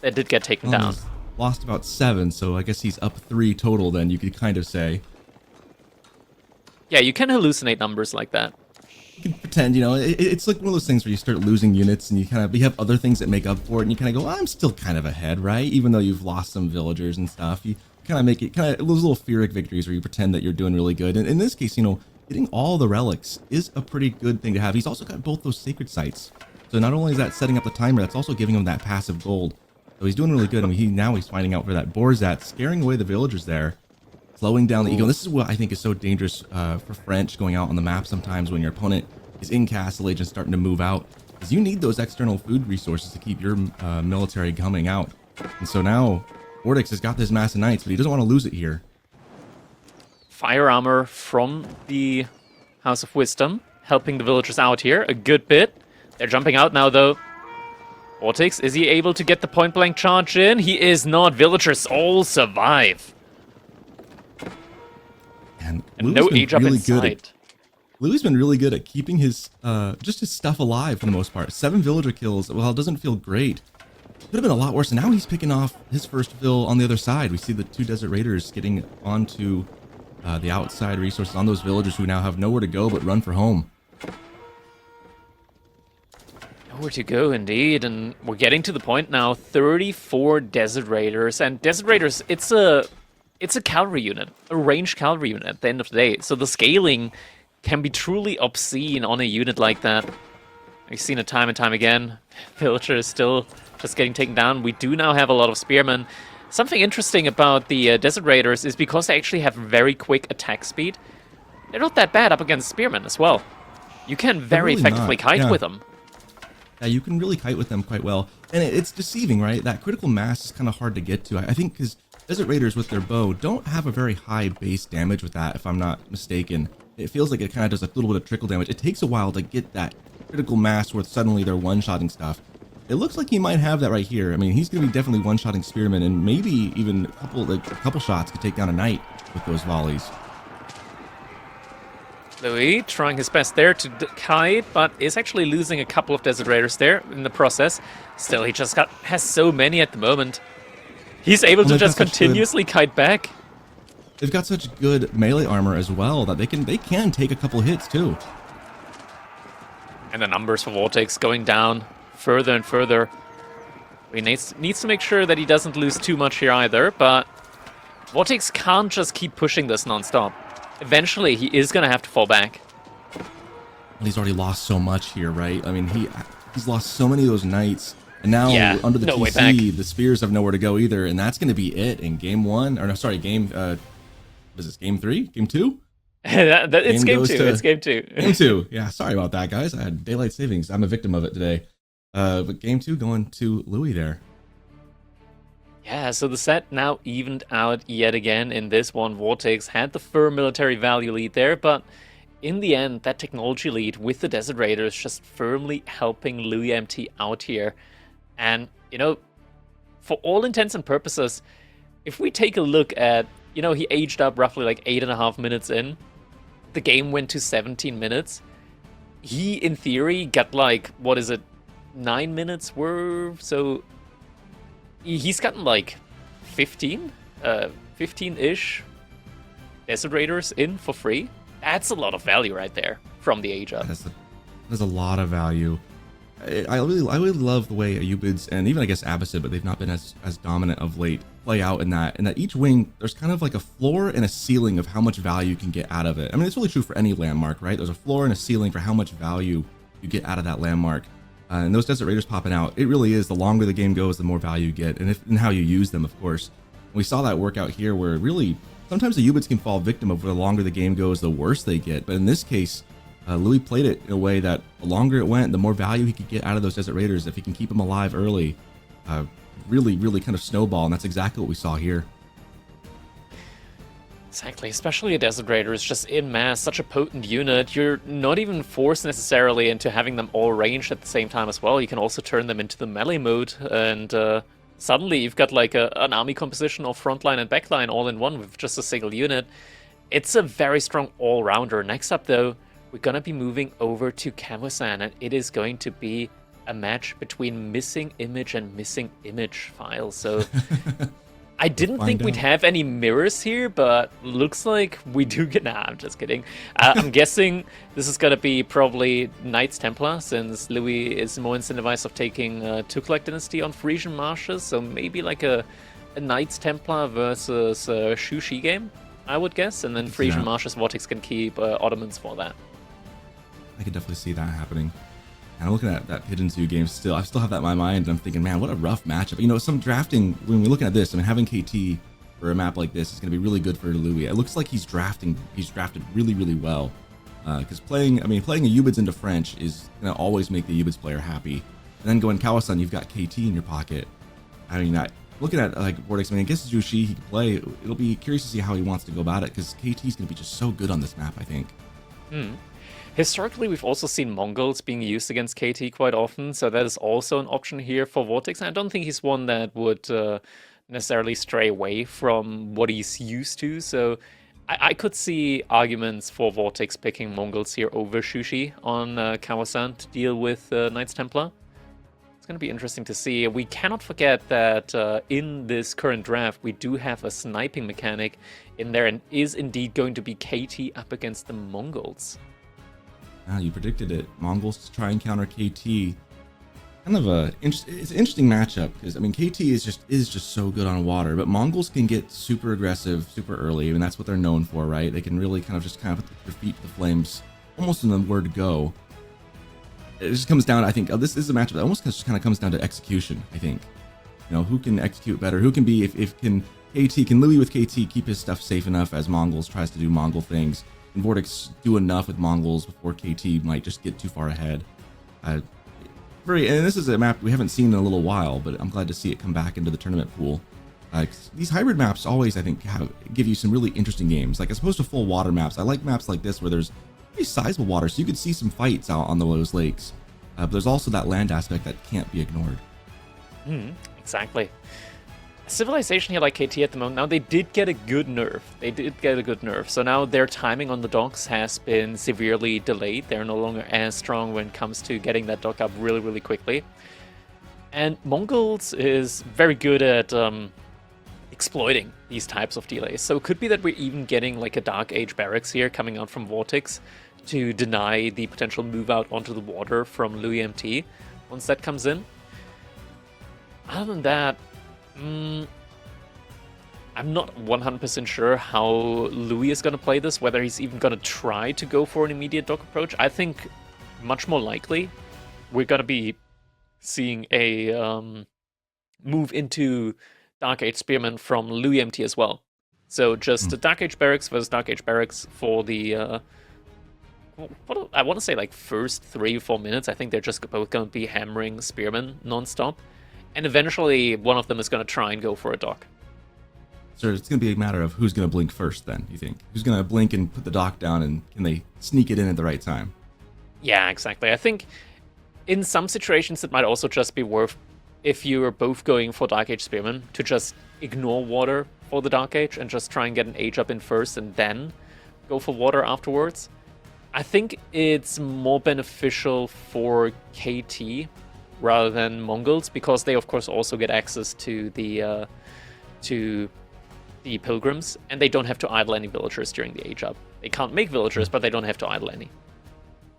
that did get taken down. He's lost about 7, so I guess he's up 3 total then, you could kind of say. Yeah, you can hallucinate numbers like that. You can pretend, it's like one of those things where you start losing units and you have other things that make up for it, and you kind of go, I'm still kind of ahead, right? Even though you've lost some villagers and stuff, you kind of make it those little Pyrrhic victories where you pretend that you're doing really good. And in this case, getting all the relics is a pretty good thing to have. He's also got both those sacred sites. So not only is that setting up the timer, that's also giving him that passive gold. So he's doing really good. I mean, he's finding out where that boar's at, scaring away the villagers there, slowing down the ego. This is what I think is so dangerous for French going out on the map sometimes when your opponent is in castle age and starting to move out, is you need those external food resources to keep your military coming out. And so now VortiX has got this mass of knights, but he doesn't want to lose it here. Fire armor from the House of Wisdom, helping the villagers out here a good bit. They're jumping out now, though. VortiX, is he able to get the point-blank charge in? He is not. Villagers all survive. And no age up in sight. Louis been really good at keeping his just his stuff alive for the most part. 7 villager kills, well, it doesn't feel great. Could have been a lot worse, and now he's picking off his first vill on the other side. We see the 2 Desert Raiders getting onto the outside resources on those villagers who now have nowhere to go but run for home. Nowhere to go, indeed, and we're getting to the point now. 34 Desert Raiders, and Desert Raiders, it's a cavalry unit, a ranged cavalry unit at the end of the day. So the scaling can be truly obscene on a unit like that. We've seen it time and time again. Villager is still just getting taken down. We do now have a lot of spearmen. Something interesting about the Desert Raiders is because they actually have very quick attack speed, they're not that bad up against spearmen as well. You can very really effectively not, kite yeah. with them. Yeah, you can really kite with them quite well. And it's deceiving, right? That critical mass is kind of hard to get to. I think because Desert Raiders with their bow don't have a very high base damage with that, if I'm not mistaken. It feels like it kind of does a little bit of trickle damage. It takes a while to get that critical mass where suddenly they're one-shotting stuff. It looks like he might have that right here. I mean, he's going to be definitely one-shotting spearmen, and maybe even a couple shots could take down a knight with those volleys. Louis trying his best there to kite, but is actually losing a couple of Desert Raiders there in the process. Still, he just has so many at the moment. He's able to just continuously kite back. They've got such good melee armor as well that they can take a couple hits too. And the numbers for VortiX going down further and further. He needs to make sure that he doesn't lose too much here either, but VortiX can't just keep pushing this non-stop. Eventually, he is going to have to fall back. Well, he's already lost so much here, right? I mean, he's lost so many of those knights, and now under the TC, the spears have nowhere to go either, and that's going to be it in game 1. Or no, sorry, game. What is this? Game 3? Game 2? It's game 2. It's game 2. Game 2. Yeah, sorry about that, guys. I had daylight savings. I'm a victim of it today. But game two going to Louis there. Yeah, so the set now evened out yet again in this one. VortiX had the firm military value lead there, but in the end, that technology lead with the Desert Raiders just firmly helping loueMT out here. And, for all intents and purposes, if we take a look at, he aged up roughly like 8.5 minutes in, the game went to 17 minutes. He, in theory, got like, 9 minutes worth? So he's gotten like 15, 15-ish Desert Raiders in for free. That's a lot of value right there from the age up. There's a lot of value. I really love the way Ayubids and even I guess Abbasid, but they've not been as dominant of late, play out in that each wing there's kind of like a floor and a ceiling of how much value you can get out of it. I mean, it's really true for any landmark, right? There's a floor and a ceiling for how much value you get out of that landmark. And those Desert Raiders popping out, it really is the longer the game goes, the more value you get, and how you use them, of course. And we saw that work out here, where really sometimes the Ayubids can fall victim of the longer the game goes, the worse they get. But in this case, Louis played it in a way that the longer it went, the more value he could get out of those Desert Raiders if he can keep them alive early. Really kind of snowball, and that's exactly what we saw here. Exactly, especially a Desert Raider is just in mass, such a potent unit. You're not even forced necessarily into having them all ranged at the same time as well. You can also turn them into the melee mode, and suddenly you've got like an army composition of frontline and backline all in one with just a single unit. It's a very strong all-rounder. Next up, though, we're gonna be moving over to Kawasan, and it is going to be a match between Missing Image and Missing Image files. So I didn't think we'd have any mirrors here, but looks like we do get... Nah, I'm just kidding. I'm guessing this is gonna be probably Knights Templar, since Louis is more incentivized of taking Tukulak Dynasty on Frisian Marshes, so maybe like a Knights Templar versus Shushi game, I would guess, and then Frisian Marshes VortiX can keep Ottomans for that. I could definitely see that happening. And I'm looking at that Pigeon Zoo game still. I still have that in my mind, and I'm thinking, man, what a rough matchup. Some drafting, when we're looking at this, I mean, having KT for a map like this is going to be really good for Louis. It looks like he's drafted really, really well. Because playing Ayubids into French is going to always make the Ayubids player happy. And then going Kawasan, you've got KT in your pocket. I mean, looking at like VortiX, I mean, I guess Jushi he can play. It'll be curious to see how he wants to go about it, because KT is going to be just so good on this map, I think. Historically, we've also seen Mongols being used against KT quite often, so that is also an option here for VortiX. And I don't think he's one that would necessarily stray away from what he's used to, so I could see arguments for VortiX picking Mongols here over Shushi on Kawasan to deal with Knights Templar. It's going to be interesting to see. We cannot forget that in this current draft, we do have a sniping mechanic in there, and is indeed going to be KT up against the Mongols. You predicted it. Mongols try and counter KT. Kind of it's an interesting matchup, because I mean KT is just so good on water, but Mongols can get super aggressive super early, and that's what they're known for, right? They can really kind of put their feet to the flames almost in the word go. It just comes down, I think, this is a matchup that almost just kind of comes down to execution, I think. Who can execute better? Who can be, can Louis with KT keep his stuff safe enough as Mongols tries to do Mongol things? And VortiX do enough with Mongols before KT might just get too far ahead. And this is a map we haven't seen in a little while, but I'm glad to see it come back into the tournament pool. These hybrid maps always, I think, give you some really interesting games. Like, as opposed to full water maps, I like maps like this where there's pretty sizable water, so you could see some fights out on those lakes. But there's also that land aspect that can't be ignored. Exactly. Civilization here like KT at the moment, now they did get a good nerf. So now their timing on the docks has been severely delayed. They're no longer as strong when it comes to getting that dock up really, really quickly. And Mongols is very good at exploiting these types of delays. So it could be that we're even getting like a Dark Age barracks here coming out from VortiX to deny the potential move out onto the water from loueMT once that comes in. Other than that, I'm not 100% sure how Louis is going to play this, whether he's even going to try to go for an immediate dock approach. I think much more likely we're going to be seeing a move into Dark Age Spearmen from loueMT as well. So just Dark Age Barracks versus Dark Age Barracks for the I want to say like first 3 or 4 minutes, I think they're just both going to be hammering Spearmen nonstop, and eventually one of them is going to try and go for a dock. So it's going to be a matter of who's going to blink first then, you think? Who's going to blink and put the dock down, and can they sneak it in at the right time? Yeah, exactly. I think in some situations it might also just be worth, if you're both going for Dark Age Spearmen, to just ignore water for the Dark Age and just try and get an Age up in first and then go for water afterwards. I think it's more beneficial for KT rather than Mongols, because they of course also get access to the pilgrims, and they don't have to idle any villagers during the age up. They can't make villagers, but they don't have to idle any.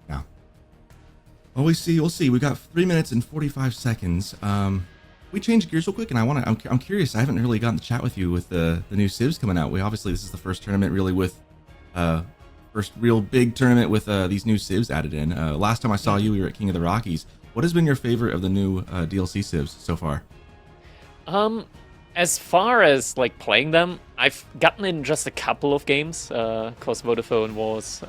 Yeah. Well, we'll see. We've got 3 minutes and 45 seconds. We changed gears real quick, and I'm curious. I haven't really gotten to chat with you with the new civs coming out. This is the first tournament really with first real big tournament with these new civs added in. Last time I saw you, we were at King of the Rockies. What has been your favorite of the new DLC civs so far? As far as like playing them, I've gotten in just a couple of games. Cause Vodafone was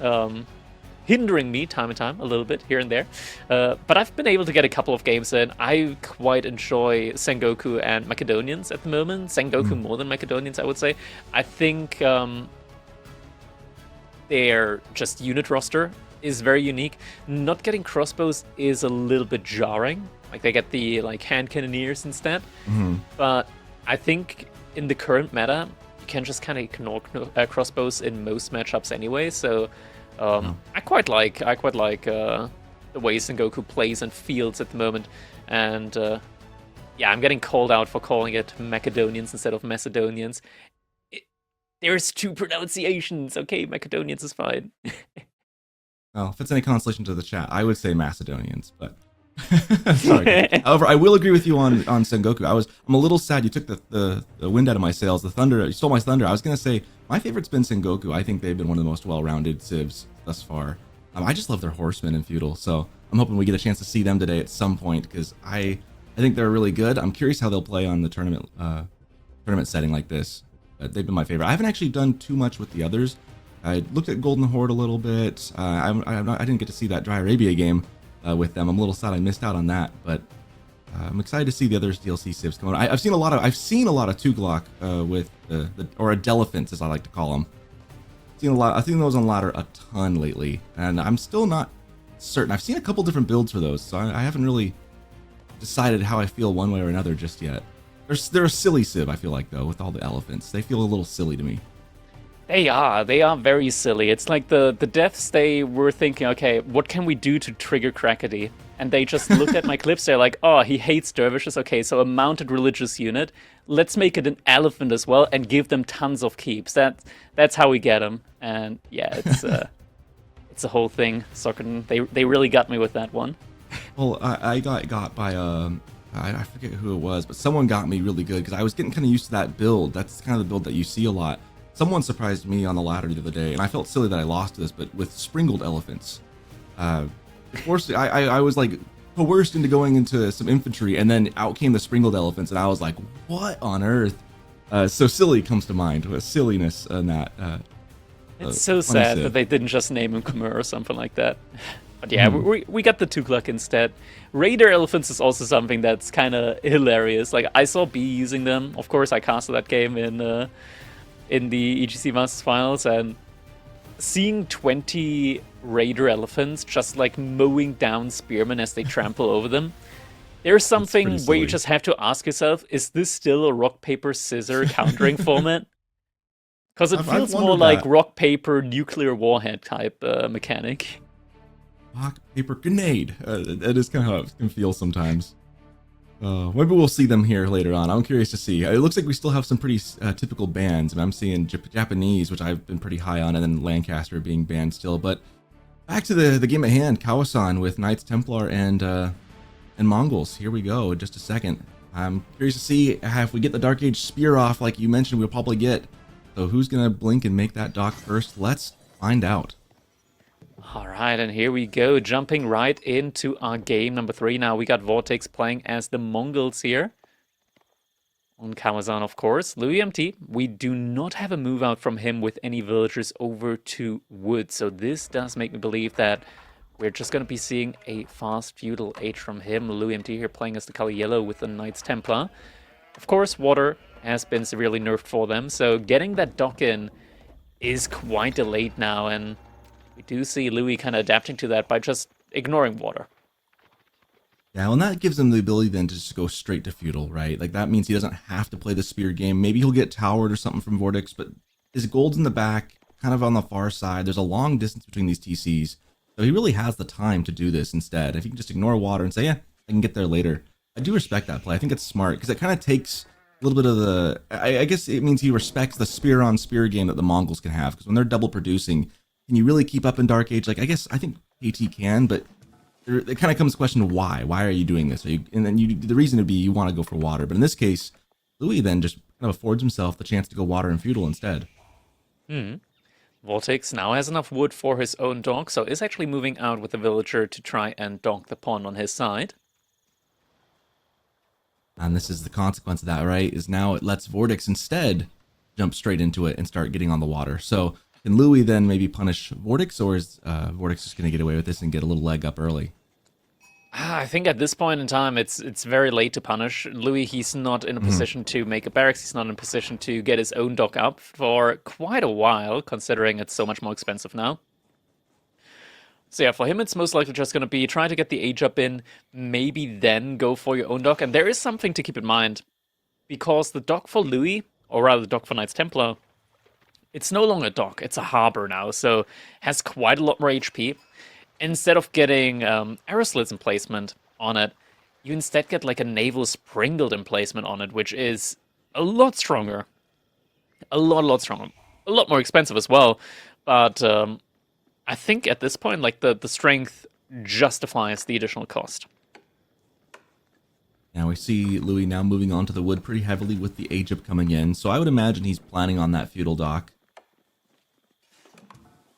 hindering me time and time a little bit here and there. But I've been able to get a couple of games in. I quite enjoy Sengoku and Macedonians at the moment. Sengoku more than Macedonians, I would say. I think their just unit roster is very unique. Not getting crossbows is a little bit jarring. Like they get the like hand cannoneers instead. But I think in the current meta, you can just kind of ignore crossbows in most matchups anyway. So I quite like the way Sengoku plays and feels at the moment. And yeah, I'm getting called out for calling it Macedonians instead of Macedonians. There's two pronunciations. Okay, Macedonians is fine. Well, if it's any consolation to the chat, I would say Macedonians, but sorry. However, I will agree with you on Sengoku. I'm a little sad you took the wind out of my sails. The thunder, you stole my thunder. I was gonna say my favorite's been Sengoku. I think they've been one of the most well-rounded civs thus far. I just love their horsemen and feudal, so I'm hoping we get a chance to see them today at some point, because I think they're really good. I'm curious how they'll play on the tournament setting like this. They've been my favorite. I haven't actually done too much with the others. I looked at Golden Horde a little bit. I didn't get to see that Dry Arabia game with them. I'm a little sad I missed out on that, but I'm excited to see the others DLC civs come out. I've seen a lot of Tuglock with or Adelephants, as I like to call them. I've seen those on ladder a ton lately, and I'm still not certain. I've seen a couple different builds for those, so I haven't really decided how I feel one way or another just yet. They're a silly civ, I feel like, though, with all the elephants. They feel a little silly to me. They are very silly. It's like the deaths, they were thinking, okay, what can we do to trigger Krakody? And they just looked at my clips, they're like, oh, he hates dervishes, okay, so a mounted religious unit. Let's make it an elephant as well and give them tons of keeps. That's how we get them. And yeah, it's it's a whole thing. They really got me with that one. Well, I got by I forget who it was, but someone got me really good, because I was getting kind of used to that build. That's kind of the build that you see a lot. Someone surprised me on the ladder the other day, and I felt silly that I lost to this, but with springled elephants. Of course, I was like coerced into going into some infantry, and then out came the springled elephants, and I was like, what on earth? So silly comes to mind, with silliness in that. It's so sad that they didn't just name him Khmer or something like that. But yeah, we got the Tughlaq instead. Raider elephants is also something that's kind of hilarious. Like, I saw B using them. Of course, I casted that game in the EGC Masters Finals, and seeing 20 Raider elephants just like mowing down spearmen as they trample over them. There's something where you just have to ask yourself, is this still a rock, paper, scissor countering format? Because it feels more like rock, paper, nuclear warhead type mechanic. Rock, paper, grenade. That is kind of how it can feel sometimes. Maybe we'll see them here later on. I'm curious to see. It looks like we still have some pretty typical bans. I'm seeing Japanese, which I've been pretty high on, and then Lancaster being banned still. But back to the game at hand, Kawasan with Knights Templar and Mongols. Here we go in just a second. I'm curious to see if we get the Dark Age Spear off, like you mentioned, we'll probably get. So who's going to blink and make that dock first? Let's find out. All right, and here we go, jumping right into our game number 3. Now we got VortiX playing as the Mongols here. on Kawazan, of course. loueMT, we do not have a move out from him with any villagers over to wood, so this does make me believe that we're just going to be seeing a fast feudal age from him. loueMT here playing as the color yellow with the Knights Templar. Of course, water has been severely nerfed for them, so getting that dock in is quite delayed now, and we do see Louis kind of adapting to that by just ignoring water. Yeah, well, and that gives him the ability then to just go straight to feudal, right? Like, that means he doesn't have to play the spear game. Maybe he'll get towered or something from VortiX, but his gold's in the back, kind of on the far side. There's a long distance between these TCs, so he really has the time to do this instead. If he can just ignore water and say, yeah, I can get there later. I do respect that play. I think it's smart, because it kind of takes a little bit of the... I guess it means he respects the spear-on-spear game that the Mongols can have, because when they're double producing, can you really keep up in Dark Age? Like, I think KT can, but it kind of comes to the question of why. Why are you doing this? And then the reason would be you want to go for water. But in this case, Louis then just kind of affords himself the chance to go water and feudal instead. VortiX now has enough wood for his own dock, so is actually moving out with the villager to try and donk the pond on his side. And this is the consequence of that, right? Is now it lets VortiX instead jump straight into it and start getting on the water. So can Louis then maybe punish VortiX, or is VortiX just going to get away with this and get a little leg up early? I think at this point in time, it's very late to punish. Louis, he's not in a position to make a barracks. He's not in a position to get his own dock up for quite a while, considering it's so much more expensive now. So yeah, for him, it's most likely just going to be try to get the age up in, maybe then go for your own dock. And there is something to keep in mind, because the dock for Louis, or rather the dock for Knights Templar, it's no longer a dock, it's a harbor now, so has quite a lot more HP. Instead of getting arrow slits emplacement on it, you instead get like a naval springled emplacement on it, which is a lot stronger. A lot stronger. A lot more expensive as well. But I think at this point, like the strength justifies the additional cost. Now we see Louis now moving on to the wood pretty heavily with the age up coming in. So I would imagine he's planning on that feudal dock.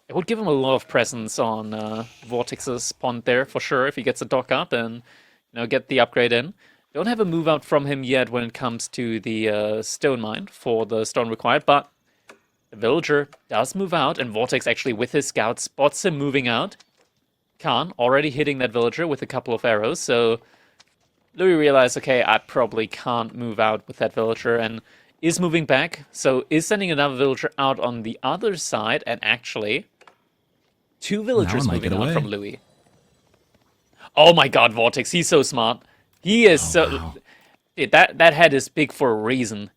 It would give him a lot of presence on VortiX's pond there, for sure, if he gets a dock up and get the upgrade in. Don't have a move out from him yet when it comes to the stone mine for the stone required, but the villager does move out, and VortiX actually with his scout spots him moving out. Khan already hitting that villager with a couple of arrows, so Louis realized, okay, I probably can't move out with that villager, and is moving back, so is sending another villager out on the other side, and actually two villagers moving out from Louis. Oh my god, VortiX, he's so smart. He is Wow. That head is big for a reason.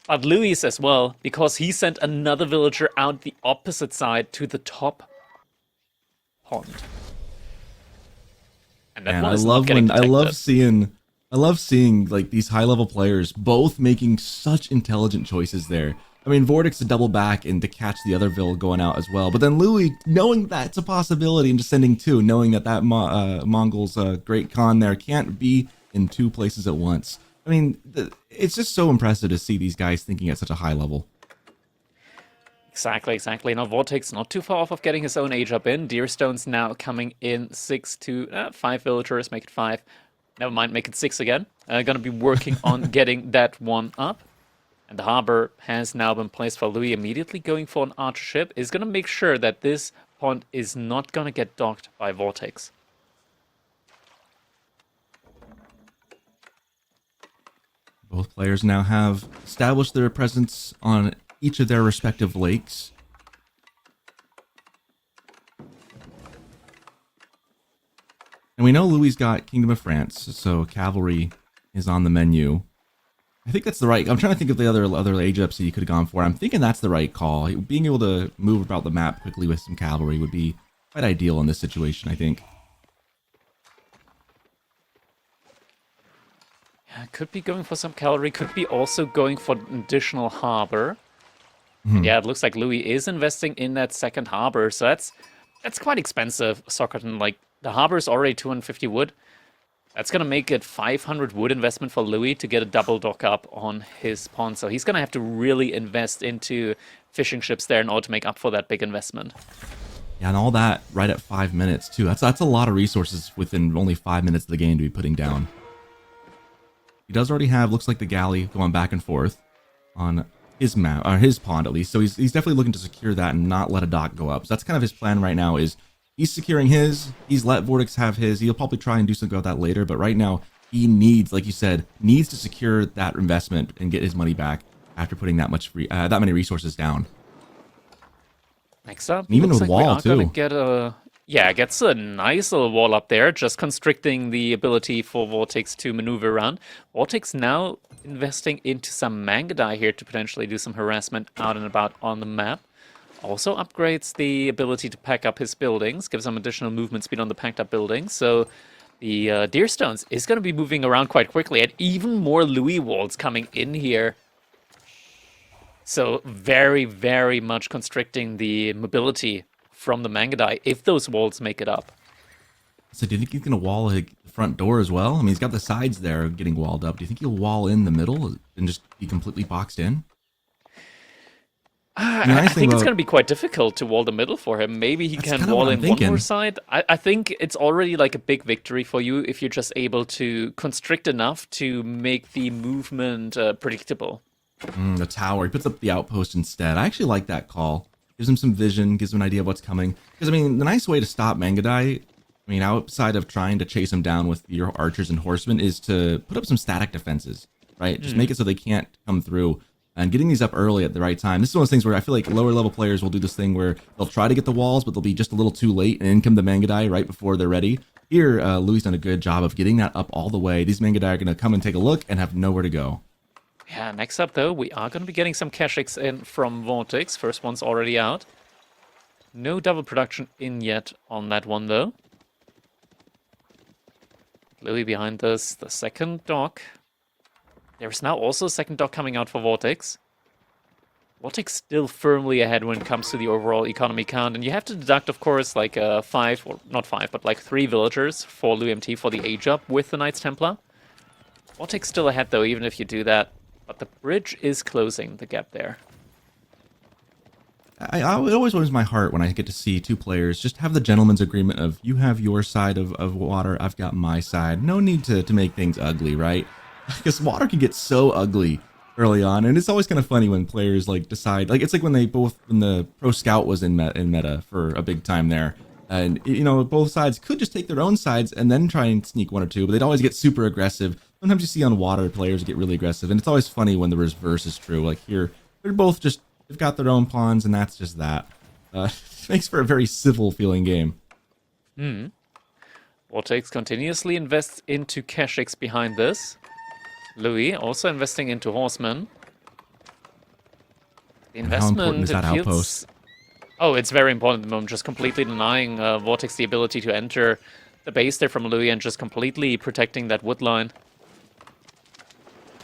But Louis as well, because he sent another villager out the opposite side to the top pond. And that Man, one I is love not getting detected. I love seeing like these high level players both making such intelligent choices there. I mean, VortiX to double back and to catch the other vill going out as well. But then Louis, knowing that's a possibility and just sending two, knowing that Mongol's great Khan there can't be in two places at once. I mean, it's just so impressive to see these guys thinking at such a high level. Exactly. Now VortiX not too far off of getting his own age up in. Deerstone's now coming in 6 to 5 villagers, make it 5. Never mind, make it 6 again. Gonna be working on getting that one up. And the harbor has now been placed for Louis, immediately going for an archer ship. Is gonna make sure that this pond is not gonna get docked by VortiX. Both players now have established their presence on each of their respective lakes. And we know Louis got Kingdom of France, so cavalry is on the menu. I think that's the right... I'm trying to think of the other age ups that you could have gone for. I'm thinking that's the right call. Being able to move about the map quickly with some cavalry would be quite ideal in this situation, I think. Yeah, could be going for some cavalry, could be also going for an additional harbor. Yeah, it looks like Louis is investing in that second harbor, so that's quite expensive, Soccerton. Like, the harbor is already 250 wood. That's going to make it 500 wood investment for Louis to get a double dock up on his pond. So he's going to have to really invest into fishing ships there in order to make up for that big investment. Yeah, and all that right at 5 minutes, too. That's a lot of resources within only 5 minutes of the game to be putting down. He does already have, looks like, the galley going back and forth on his map, or his pond at least. So he's definitely looking to secure that and not let a dock go up. So that's kind of his plan right now. Is he's securing his. He's let VortiX have his. He'll probably try and do something about that later. But right now he needs, like you said, needs to secure that investment and get his money back after putting that many resources down. Next up, And even with looks wall like we are too. gonna get a gets a nice little wall up there, just constricting the ability for VortiX to maneuver around. VortiX now investing into some Mangudai here to potentially do some harassment out and about on the map. Also upgrades the ability to pack up his buildings, gives some additional movement speed on the packed up buildings. So the Deerstones is going to be moving around quite quickly, and even more Louis walls coming in here. So very, very much constricting the mobility from the Mangudai if those walls make it up. So do you think he's going to wall the front door as well? I mean, he's got the sides there getting walled up. Do you think he'll wall in the middle and just be completely boxed in? I think it's going to be quite difficult to wall the middle for him. Maybe he can wall in one more side. I think it's already like a big victory for you if you're just able to constrict enough to make the movement predictable. The tower. He puts up the outpost instead. I actually like that call. Gives him some vision, gives him an idea of what's coming. Because, I mean, the nice way to stop Mangudai, I mean, outside of trying to chase him down with your archers and horsemen, is to put up some static defenses, right? Just make it so they can't come through. And getting these up early at the right time. This is one of those things where I feel like lower level players will do this thing where they'll try to get the walls, but they'll be just a little too late, and in come the Mangudai right before they're ready. Here, Louis done a good job of getting that up all the way. These Mangudai are going to come and take a look and have nowhere to go. Yeah, next up, though, we are going to be getting some Kashyyyks in from VortiX. First one's already out. No double production in yet on that one, though. Louis behind us, the second dock. There's now also a second dock coming out for VortiX. VortiX still firmly ahead when it comes to the overall economy count. And you have to deduct, of course, like 5, or not 5, but like 3 villagers for loueMT for the age up with the Knights Templar. VortiX still ahead, though, even if you do that. But the bridge is closing the gap there. It always warms my heart when I get to see two players just have the gentleman's agreement of, you have your side of water, I've got my side. No need to make things ugly, right? Because water can get so ugly early on, and it's always kind of funny when players like decide, like it's like when the Pro Scout was in meta for a big time there, and you know both sides could just take their own sides and then try and sneak one or two, but they'd always get super aggressive. Sometimes you see on water players get really aggressive, and it's always funny when the reverse is true. Like here, they're both just, they've got their own pawns, and that's just that. It makes for a very civil feeling game. VortiX continuously invests into Kashyyyks behind this. Louis also investing into horsemen. The investment, how important is that outpost? Oh, it's very important at the moment, just completely denying VortiX the ability to enter the base there from Louis and just completely protecting that wood line.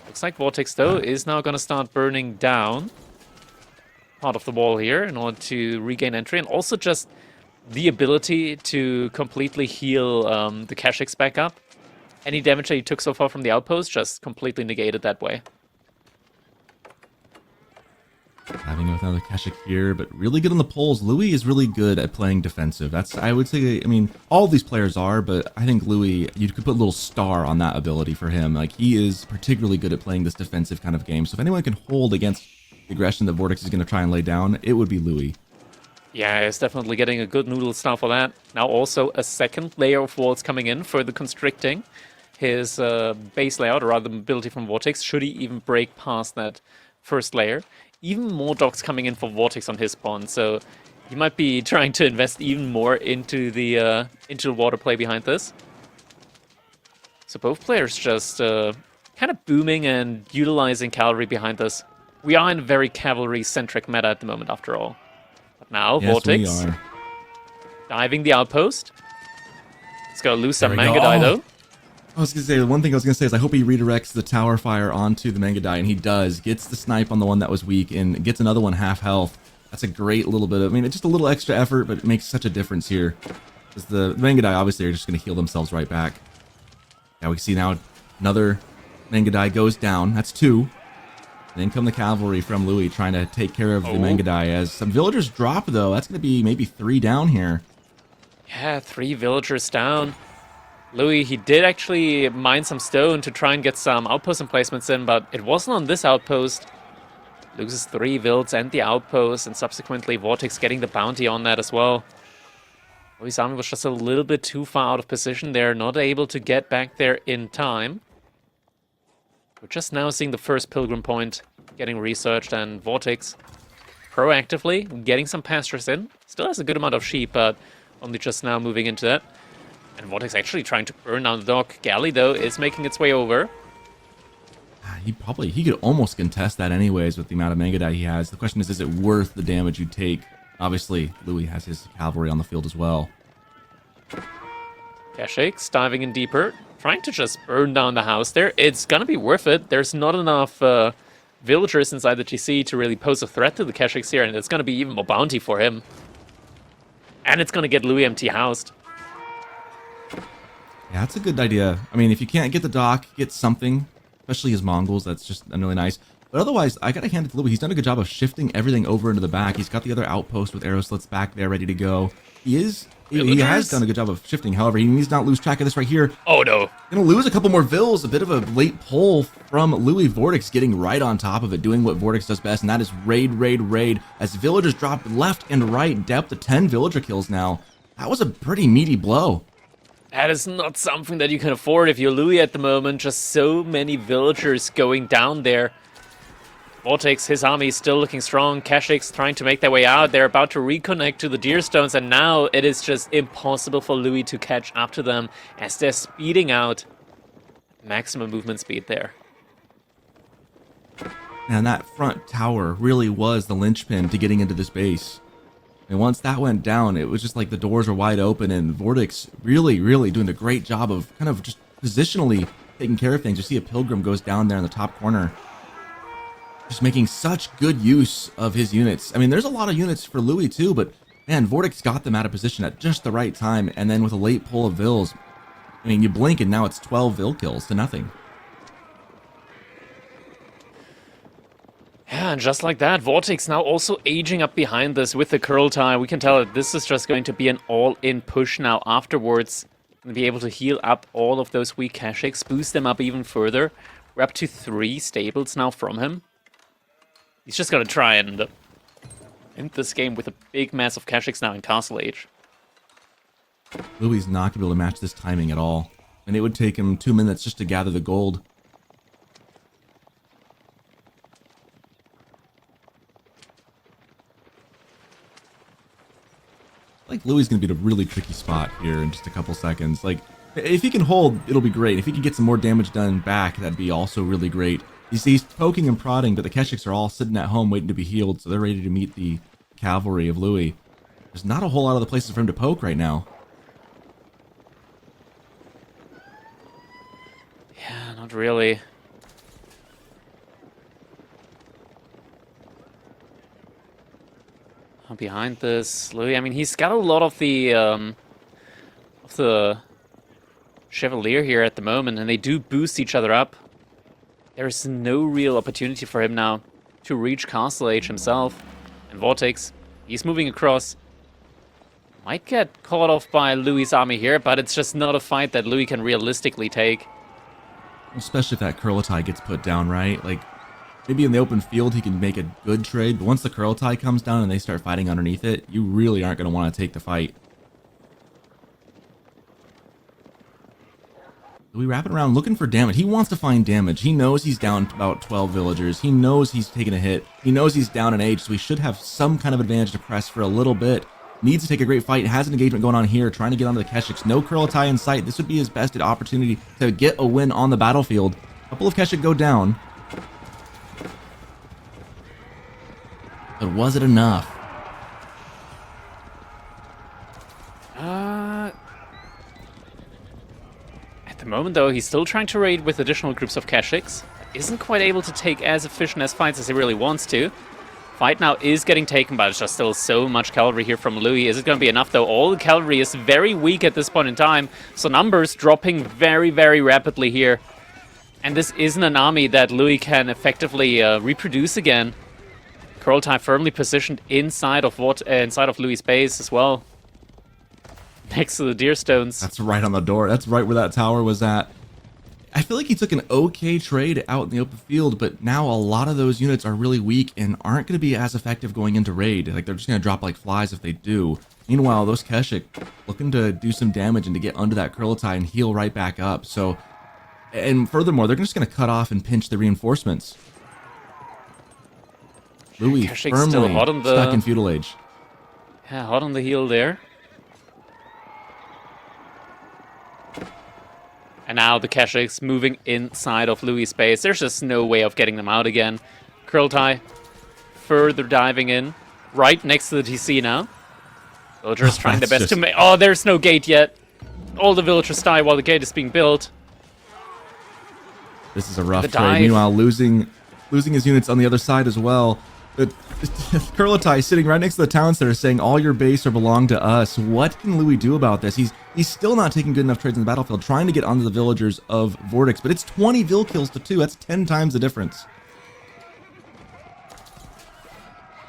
Looks like VortiX, though, is now going to start burning down part of the wall here in order to regain entry, and also just the ability to completely heal the Kashyyyks back up. Any damage that he took so far from the outpost just completely negated that way. Having another Kashyyyk here, but really good on the poles. Louis is really good at playing defensive. That's, I would say, I mean, all of these players are, but I think Louis, you could put a little star on that ability for him. Like, he is particularly good at playing this defensive kind of game. So if anyone can hold against the aggression that VortiX is going to try and lay down, it would be Louis. Yeah, he's definitely getting a good noodle start for that. Now also a second layer of walls coming in, further constricting his base layout, or rather the mobility from VortiX, should he even break past that first layer. Even more docks coming in for VortiX on his pawn, so he might be trying to invest even more into the water play behind this. So both players just kind of booming and utilizing cavalry behind this. We are in a very cavalry-centric meta at the moment, after all. But now, Yes, VortiX we are. diving the outpost. It's going to lose some Mangudai, though. I was going to say, the one thing I was going to say is I hope he redirects the tower fire onto the Mangudai, and he does. Gets the snipe on the one that was weak, and gets another one half health. That's a great little bit of, I mean, it's just a little extra effort, but it makes such a difference here. Because the Mangudai, obviously, are just going to heal themselves right back. Yeah, we see now another Mangudai goes down. That's 2. And then come the cavalry from Louis trying to take care of the Mangudai. As some villagers drop, though. That's going to be maybe 3 down here. Yeah, 3 villagers down. Louis, he did actually mine some stone to try and get some outpost emplacements in, but it wasn't on this outpost. Loses 3 Vilds and the outpost, and subsequently VortiX getting the bounty on that as well. Louis' army was just a little bit too far out of position there, not able to get back there in time. We're just now seeing the first Pilgrim Point getting researched, and VortiX proactively getting some pastures in. Still has a good amount of sheep, but only just now moving into that. And VortiX actually trying to burn down the dock. Galley, though, is making its way over. He could almost contest that anyways with the amount of Mangudai he has. The question is it worth the damage you take? Obviously, Louis has his cavalry on the field as well. Kashix diving in deeper, trying to just burn down the house there. It's gonna be worth it. There's not enough villagers inside the GC to really pose a threat to the Kashix here, and it's gonna be even more bounty for him. And it's gonna get loueMT housed. Yeah, that's a good idea. I mean, if you can't get the dock, get something, especially his Mongols. That's just really nice. But otherwise, I gotta hand it to Louis. He's done a good job of shifting everything over into the back. He's got the other outpost with arrow slits back there ready to go. He has done a good job of shifting. However, he needs to not lose track of this right here. Oh no. Gonna lose a couple more vills. A bit of a late pull from Louis. VortiX getting right on top of it, doing what VortiX does best, and that is raid. As villagers drop left and right, depth of 10 villager kills now. That was a pretty meaty blow. That is not something that you can afford if you're Louis at the moment. Just so many villagers going down there. VortiX, his army is still looking strong. Kashix trying to make their way out. They're about to reconnect to the Deerstones, and now it is just impossible for Louis to catch up to them as they're speeding out. Maximum movement speed there. And that front tower really was the linchpin to getting into this base. And once that went down, it was just like the doors were wide open, and VortiX really doing a great job of kind of just positionally taking care of things. You see a Pilgrim goes down there in the top corner. Just making such good use of his units. I mean, there's a lot of units for Louis too, but man, VortiX got them out of position at just the right time, and then with a late pull of vills, I mean, you blink and now it's 12 vill kills to nothing. Yeah, and just like that, VortiX now also aging up behind this with the curl tie. We can tell that this is just going to be an all-in push now afterwards. And be able to heal up all of those weak Kashix, boost them up even further. We're up to 3 stables now from him. He's just gonna try and end this game with a big mass of Kashix now in Castle Age. Louis not gonna be able to match this timing at all. And it would take him 2 minutes just to gather the gold. Like, Louis is going to be in a really tricky spot here in just a couple seconds. Like, if he can hold, it'll be great. If he can get some more damage done back, that'd be also really great. He's poking and prodding, but the Kashix are all sitting at home waiting to be healed, so they're ready to meet the cavalry of Louis. There's not a whole lot of the places for him to poke right now. Yeah, not really. Behind this, Louis, I mean, he's got a lot of the Chevalier here at the moment, and they do boost each other up. There's no real opportunity for him now to reach Castle Age himself. And VortiX, he's moving across. Might get caught off by Louis' army here, but it's just not a fight that Louis can realistically take. Especially if that Kurlatai gets put down, right? Like, maybe in the open field he can make a good trade, but once the Kurlatai comes down and they start fighting underneath it, you really aren't going to want to take the fight. Louis wrapping around looking for damage. He wants to find damage. He knows he's down about 12 villagers. He knows he's taken a hit. He knows he's down in age, so he should have some kind of advantage to press for a little bit. Needs to take a great fight. Has an engagement going on here, trying to get onto the Kashix. No Kurlatai in sight. This would be his best opportunity to get a win on the battlefield. A couple of Kashix go down. But was it enough? At the moment, though, he's still trying to raid with additional groups of Kashix. Isn't quite able to take as efficient as fights as he really wants to. Fight now is getting taken, but it's just still so much cavalry here from Louis. Is it going to be enough, though? All the cavalry is very weak at this point in time, so numbers dropping very rapidly here. And this isn't an army that Louis can effectively reproduce again. Kurlatai firmly positioned inside of Louis' base as well. next to the deer stones. That's right on the door. That's right where that tower was at. I feel like he took an okay trade out in the open field, but now a lot of those units are really weak and aren't going to be as effective going into raid. Like, they're just going to drop like flies if they do. Meanwhile, those Keshik looking to do some damage and to get under that Kurultai and heal right back up. So, and furthermore, they're just going to cut off and pinch the reinforcements. Louis Keshik's still hot on the... stuck in Feudal Age. Yeah, hot on the heel there. And now the Keshiks moving inside of Louis' space. There's just no way of getting them out again. Kurultai further diving in. Right next to the TC now. Villagers trying their best to make... Oh, there's no gate yet. All the villagers die while the gate is being built. This is a rough trade. Meanwhile, losing his units on the other side as well. But Kurultai sitting right next to the town center saying, all your base are belong to us. What can Louis do about this? He's still not taking good enough trades in the battlefield, trying to get onto the villagers of VortiX, but it's 20 Vil kills to 2. That's 10 times the difference.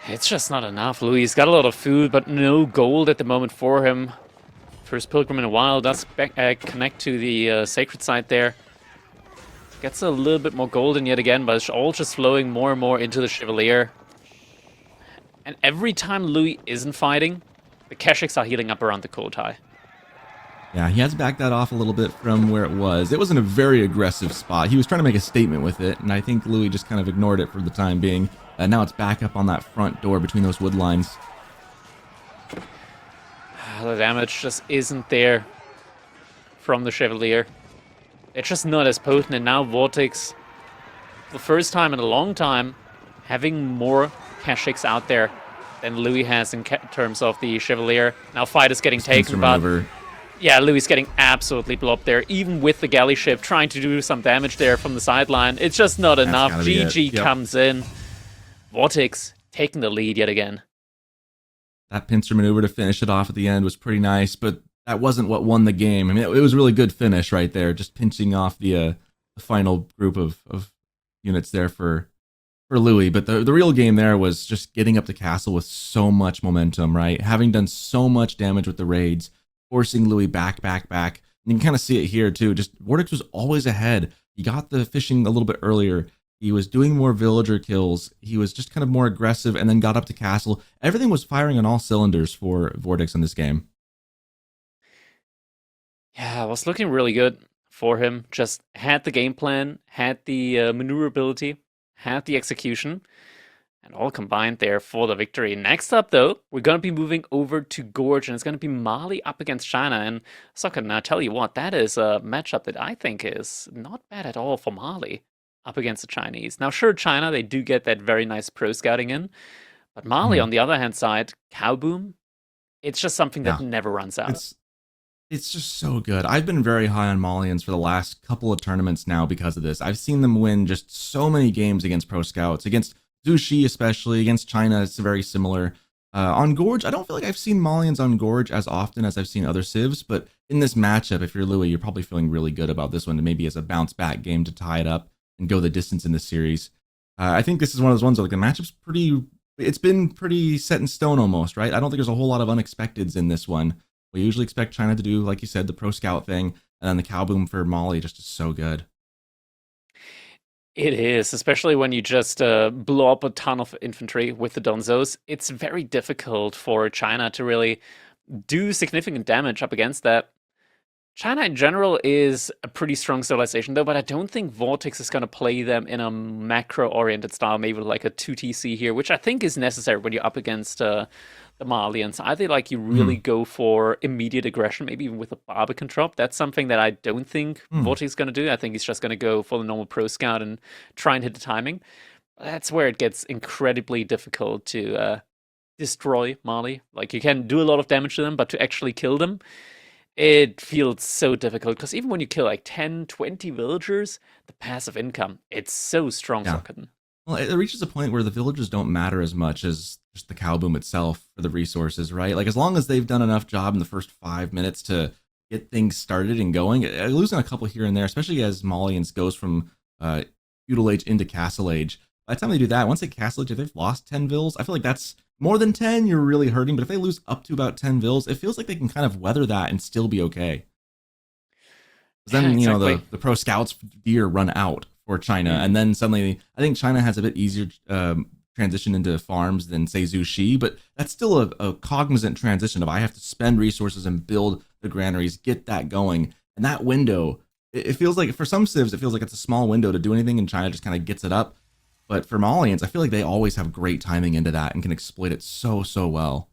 It's just not enough. Louis got a lot of food, but no gold at the moment for him. First Pilgrim in a while does connect to the sacred site there. Gets a little bit more golden yet again, but it's all just flowing more and more into the Chevalier. And every time Louis isn't fighting, the Keshiks are healing up around the Kurultai. Yeah, he has backed that off a little bit from where it was. It wasn't a very aggressive spot. He was trying to make a statement with it, and I think Louis just kind of ignored it for the time being. Now it's back up on that front door between those wood lines. The damage just isn't there from the Chevalier. It's just not as potent, and now VortiX, for the first time in a long time, having more Keshiks out there than Louis has in terms of the Chevalier. Now fight is getting taken, but yeah, Louis is getting absolutely blobbed there, even with the galley ship trying to do some damage there from the sideline. It's just not enough. GG comes in. VortiX taking the lead yet again. That pincer maneuver to finish it off at the end was pretty nice, but that wasn't what won the game. I mean, it was a really good finish right there, just pinching off the final group of units there for Louis. But the real game there was just getting up the castle with so much momentum, right? Having done so much damage with the raids, forcing Louis back. And you can kind of see it here too. Just VortiX was always ahead. He got the fishing a little bit earlier. He was doing more villager kills. He was just kind of more aggressive and then got up to castle. Everything was firing on all cylinders for VortiX in this game. Yeah, it was looking really good for him. Just had the game plan, had the maneuverability, had the execution, and all combined there for the victory. Next up, though, we're going to be moving over to Gorge, and it's going to be Mali up against China. And so I can tell you what, that is a matchup that I think is not bad at all for Mali up against the Chinese. Now, sure, China, they do get that very nice pro scouting in, but Mali, on the other hand side, Cow Boom, it's just something that never runs out. It's just so good. I've been very high on Malians for the last couple of tournaments now because of this. I've seen them win just so many games against pro scouts, against Zushi especially, against China. It's very similar. On Gorge, I don't feel like I've seen Malians on Gorge as often as I've seen other civs, but in this matchup, if you're Louis, you're probably feeling really good about this one, and maybe as a bounce back game to tie it up and go the distance in this series. I think this is one of those ones where like the matchup's it's been pretty set in stone almost, right? I don't think there's a whole lot of unexpecteds in this one. We usually expect China to do, like you said, the pro scout thing, and then the Cow Boom for Mali just is so good. It is, especially when you just blow up a ton of infantry with the Donzos. It's very difficult for China to really do significant damage up against that. China in general is a pretty strong civilization though, but I don't think VortiX is going to play them in a macro-oriented style, maybe like a 2TC here, which I think is necessary when you're up against the Malians. Either like you really go for immediate aggression, maybe even with a Barbican drop. That's something that I don't think VortiX is going to do. I think he's just going to go for the normal pro scout and try and hit the timing. That's where it gets incredibly difficult to destroy Mali. Like you can do a lot of damage to them, but to actually kill them, it feels so difficult, because even when you kill like 10, 20 villagers, the passive income, it's so strong for Kitten. Well, it reaches a point where the villagers don't matter as much as just the Cow Boom itself for the resources, right? Like as long as they've done enough job in the first 5 minutes to get things started and going, losing a couple here and there, especially as Malians goes from Feudal Age into Castle Age. By the time they do that, once they Castle Age, if they've lost 10 vills, I feel like that's more than 10, you're really hurting. But if they lose up to about 10 vills, it feels like they can kind of weather that and still be okay. Then, Exactly. the pro scouts gear run out for China, Mm. and then suddenly I think China has a bit easier transition into farms than say Zushi, but that's still a cognizant transition of I have to spend resources and build the granaries, get that going, and that window. It feels like for some civs, it feels like it's a small window to do anything, and China just kind of gets it up. But for Malians, I feel like they always have great timing into that and can exploit it so well.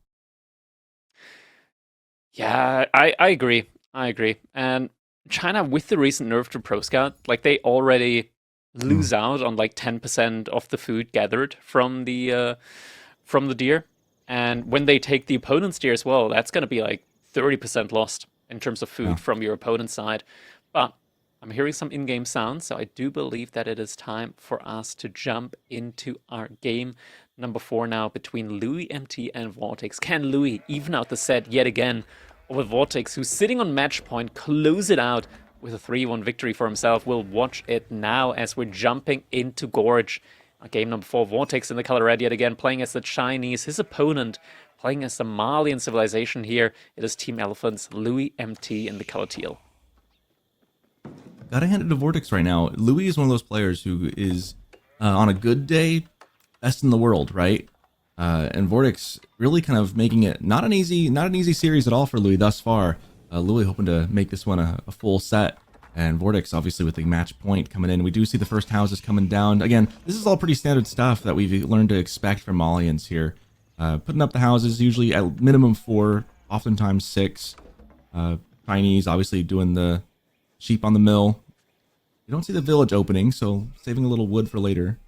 Yeah, I agree. I agree. And China, with the recent nerf to Pro Scout, like they already Mm, lose out on like 10% of the food gathered from the deer. And when they take the opponent's deer as well, that's going to be like 30% lost in terms of yeah. food from your opponent's side. But I'm hearing some in-game sounds, so I do believe that it is time for us to jump into our game number 4 now between loueMT and VortiX. Can Louis even out the set yet again over VortiX, who's sitting on match point, close it out with a 3-1 victory for himself? We'll watch it now as we're jumping into Gorge. Game number 4, VortiX in the color red yet again, playing as the Chinese. His opponent playing as the Malian civilization here. It is Team Elephants, loueMT in the color teal. Gotta hand it to VortiX right now. Louis is one of those players who is on a good day best in the world, right? And VortiX really kind of making it not an easy series at all for Louis thus far. Louis hoping to make this one a full set, and VortiX obviously with the match point coming in. We do see the first houses coming down. Again, this is all pretty standard stuff that we've learned to expect from Malians here. Putting up the houses usually at minimum 4, oftentimes 6. Chinese obviously doing the sheep on the mill. You don't see the village opening, so saving a little wood for later.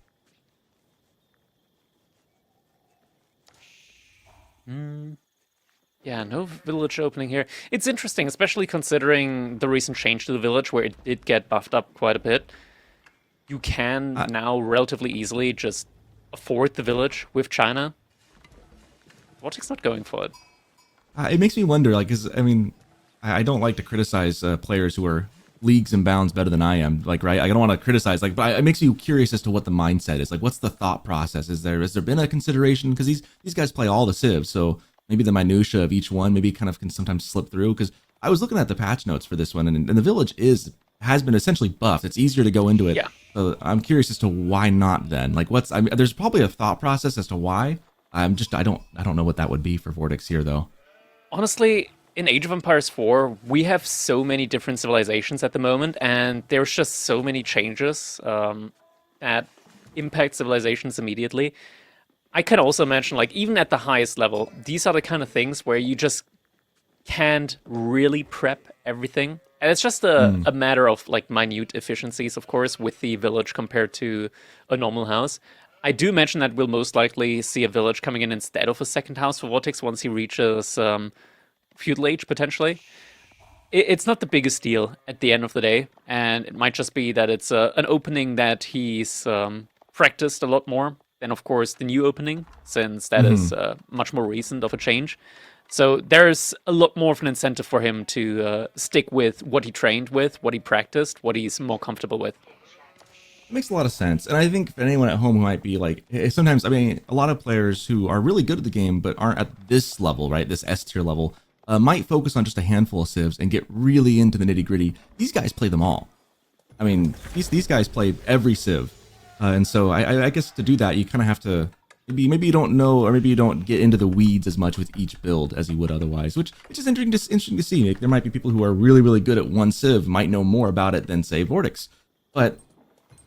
Yeah, no village opening here. It's interesting, especially considering the recent change to the village where it did get buffed up quite a bit. You can Uh, now relatively easily just afford the village with China. Vortex not going for it. it makes me wonder, like, cause I mean, I don't like to criticize players who are leagues and bounds better than I am. Like, right? I don't want to criticize, like, but it makes you curious as to what the mindset is. Like, what's the thought process? Has there been a consideration? Because these guys play all the civs, so maybe the minutia of each one maybe kind of can sometimes slip through. Because I was looking at the patch notes for this one, and the village has been essentially buffed. It's easier to go into it. Yeah. So I'm curious as to why not then. Like, I mean, there's probably a thought process as to why. I don't know what that would be for VortiX here though. Honestly, in Age of Empires 4, we have so many different civilizations at the moment, and there's just so many changes that impact civilizations immediately. I can also mention, like, even at the highest level, these are the kind of things where you just can't really prep everything. And it's just Mm. a matter of like minute efficiencies, of course, with the village compared to a normal house. I do mention that we'll most likely see a village coming in instead of a second house for Vortex once he reaches feudal age, potentially. It's not the biggest deal at the end of the day, and it might just be that it's an opening that he's practiced a lot more than, of course, the new opening, since that is Hmm. much more recent of a change. So there's a lot more of an incentive for him to stick with what he trained with, what he practiced, what he's more comfortable with. It makes a lot of sense. And I think for anyone at home who might be like, sometimes, I mean, a lot of players who are really good at the game but aren't at this level, right? This S tier level, might focus on just a handful of civs and get really into the nitty gritty. These guys play them all. I mean, these guys play every civ. And so I guess to do that, you kind of have to maybe you don't know, or maybe you don't get into the weeds as much with each build as you would otherwise, which is interesting to see. Like, there might be people who are really good at one civ, might know more about it than say VortiX. But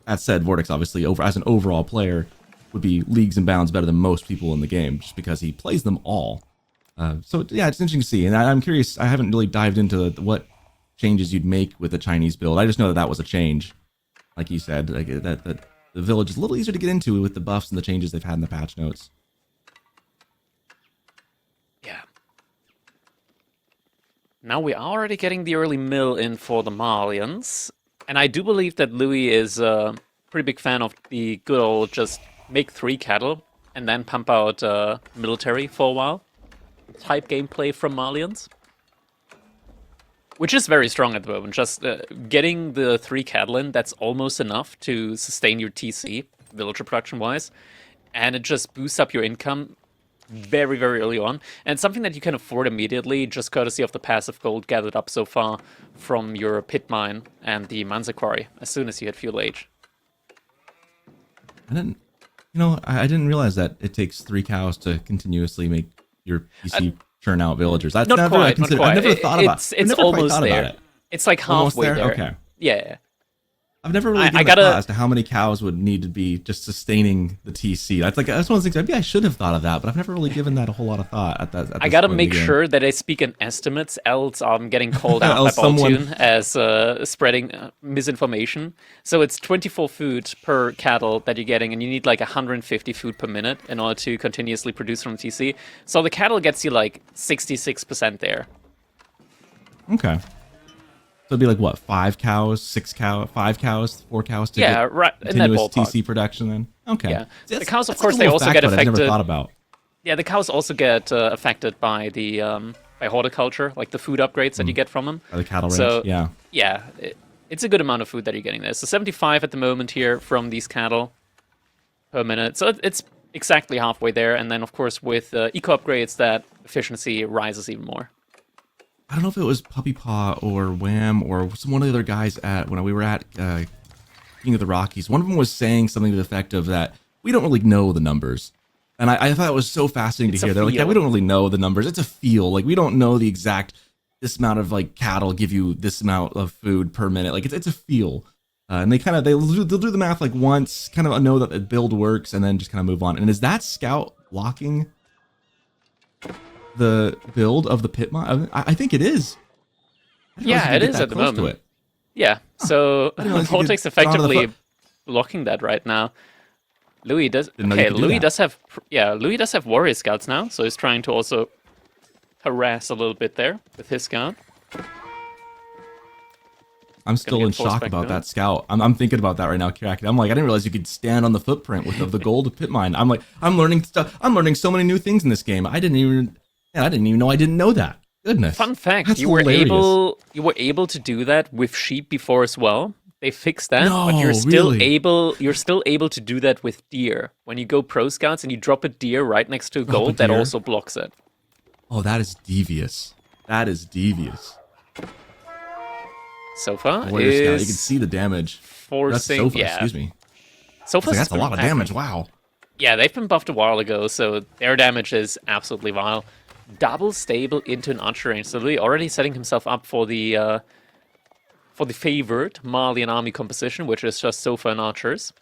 that said, VortiX obviously as an overall player would be leagues and bounds better than most people in the game, just because he plays them all. So yeah, it's interesting to see, and I'm curious. I haven't really dived into what changes you'd make with a Chinese build. I just know that that was a change, like you said, like that the village is a little easier to get into with the buffs and the changes they've had in the patch notes. Yeah. Now we are already getting the early mill in for the Malians, and I do believe that Louis is a pretty big fan of the good old just make 3 cattle and then pump out military for a while type gameplay from Malians. Which is very strong at the moment. Just getting the 3 cattle in, that's almost enough to sustain your TC, villager production wise. And it just boosts up your income very, very early on, and something that you can afford immediately, just courtesy of the passive gold gathered up so far from your pit mine and the Manza quarry, as soon as you hit fuel age. I didn't, you know, I didn't realize that it takes 3 cows to continuously make your PC churn out villagers. That's Not never quite, I not consider. quite. I've never thought about. It's I've never quite almost thought there. about it. It's like Almost halfway there. Okay. Yeah. I've never really given a thought as to how many cows would need to be just sustaining the TC. That's one of the things. Maybe I should have thought of that, but I've never really given that a whole lot of thought. I gotta make sure that I speak in estimates, else I'm getting called out by Baltoon as spreading misinformation. So it's 24 food per cattle that you're getting, and you need like 150 food per minute in order to continuously produce from TC. So the cattle gets you like 66% there. Okay. So it'd be like what, 5 cows, 6 cows, 5 cows, 4 cows to get right, continuous TC production then? Okay. Yeah. See, the cows, of course, they also get affected. I've never thought about. Yeah, the cows also get affected by the by horticulture, like the food upgrades that you get from them. By the cattle range, so, yeah. Yeah, it's a good amount of food that you're getting there. So 75 at the moment here from these cattle per minute. So it's exactly halfway there. And then, of course, with eco upgrades, that efficiency rises even more. I don't know if it was Puppy Paw or Wham or one of the other guys when we were at King of the Rockies. One of them was saying something to the effect of that we don't really know the numbers. And I thought it was so fascinating to hear. They're like, yeah, we don't really know the numbers. It's a feel. Like, we don't know the exact, this amount of like cattle give you this amount of food per minute. Like, it's a feel. And they'll do the math like once, kind of know that the build works, and then just kind of move on. And is that scout blocking the build of the pit mine? I think it is. Yeah, it is at the moment. Yeah, so VortiX effectively blocking that right now. Louis does. Okay, Louis does have. Yeah, Louis does have warrior scouts now, so he's trying to also harass a little bit there with his scout. I'm still in shock about that scout. I'm thinking about that right now, Kirakin. I'm like, I didn't realize you could stand on the footprint of the gold pit mine. I'm like, I'm learning stuff. I'm learning so many new things in this game. I didn't even know I didn't know that. Goodness. Fun fact: That's you were hilarious. able to do that with sheep before as well. They fixed that, No, but you're still really? able to do that with deer. When you go pro scouts and you drop a deer right next to a gold, that also blocks it. Oh, that is devious. That is devious. Sofa Warrior is Scout, you can see the damage. forcing. That's Sofa, Yeah, excuse me. Sofa's That's a lot of damage. Wow. Yeah, they've been buffed a while ago, so their damage is absolutely vile. Double stable into an archer range, so Louis already setting himself up for the favored Malian army composition, which is just Sofa and archers.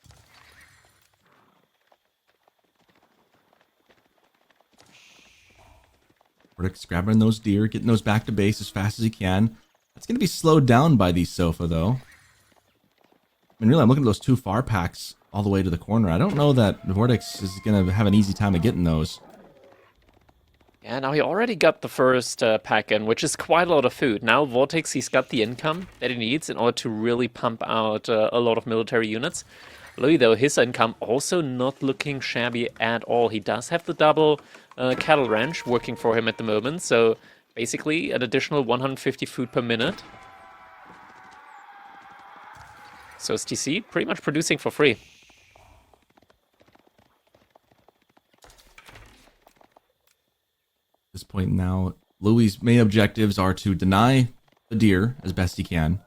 VortiX grabbing those deer, getting those back to base as fast as he can. That's going to be slowed down by these Sofa, though. I mean, really, I'm looking at those 2 far packs all the way to the corner. I don't know that VortiX is going to have an easy time of getting those. Yeah, now he already got the first pack in, which is quite a lot of food. Now VortiX, he's got the income that he needs in order to really pump out a lot of military units. Louis, though, his income also not looking shabby at all. He does have the double cattle ranch working for him at the moment, so basically an additional 150 food per minute. So is TC pretty much producing for free. At this point now, Louis' main objectives are to deny the deer as best he can,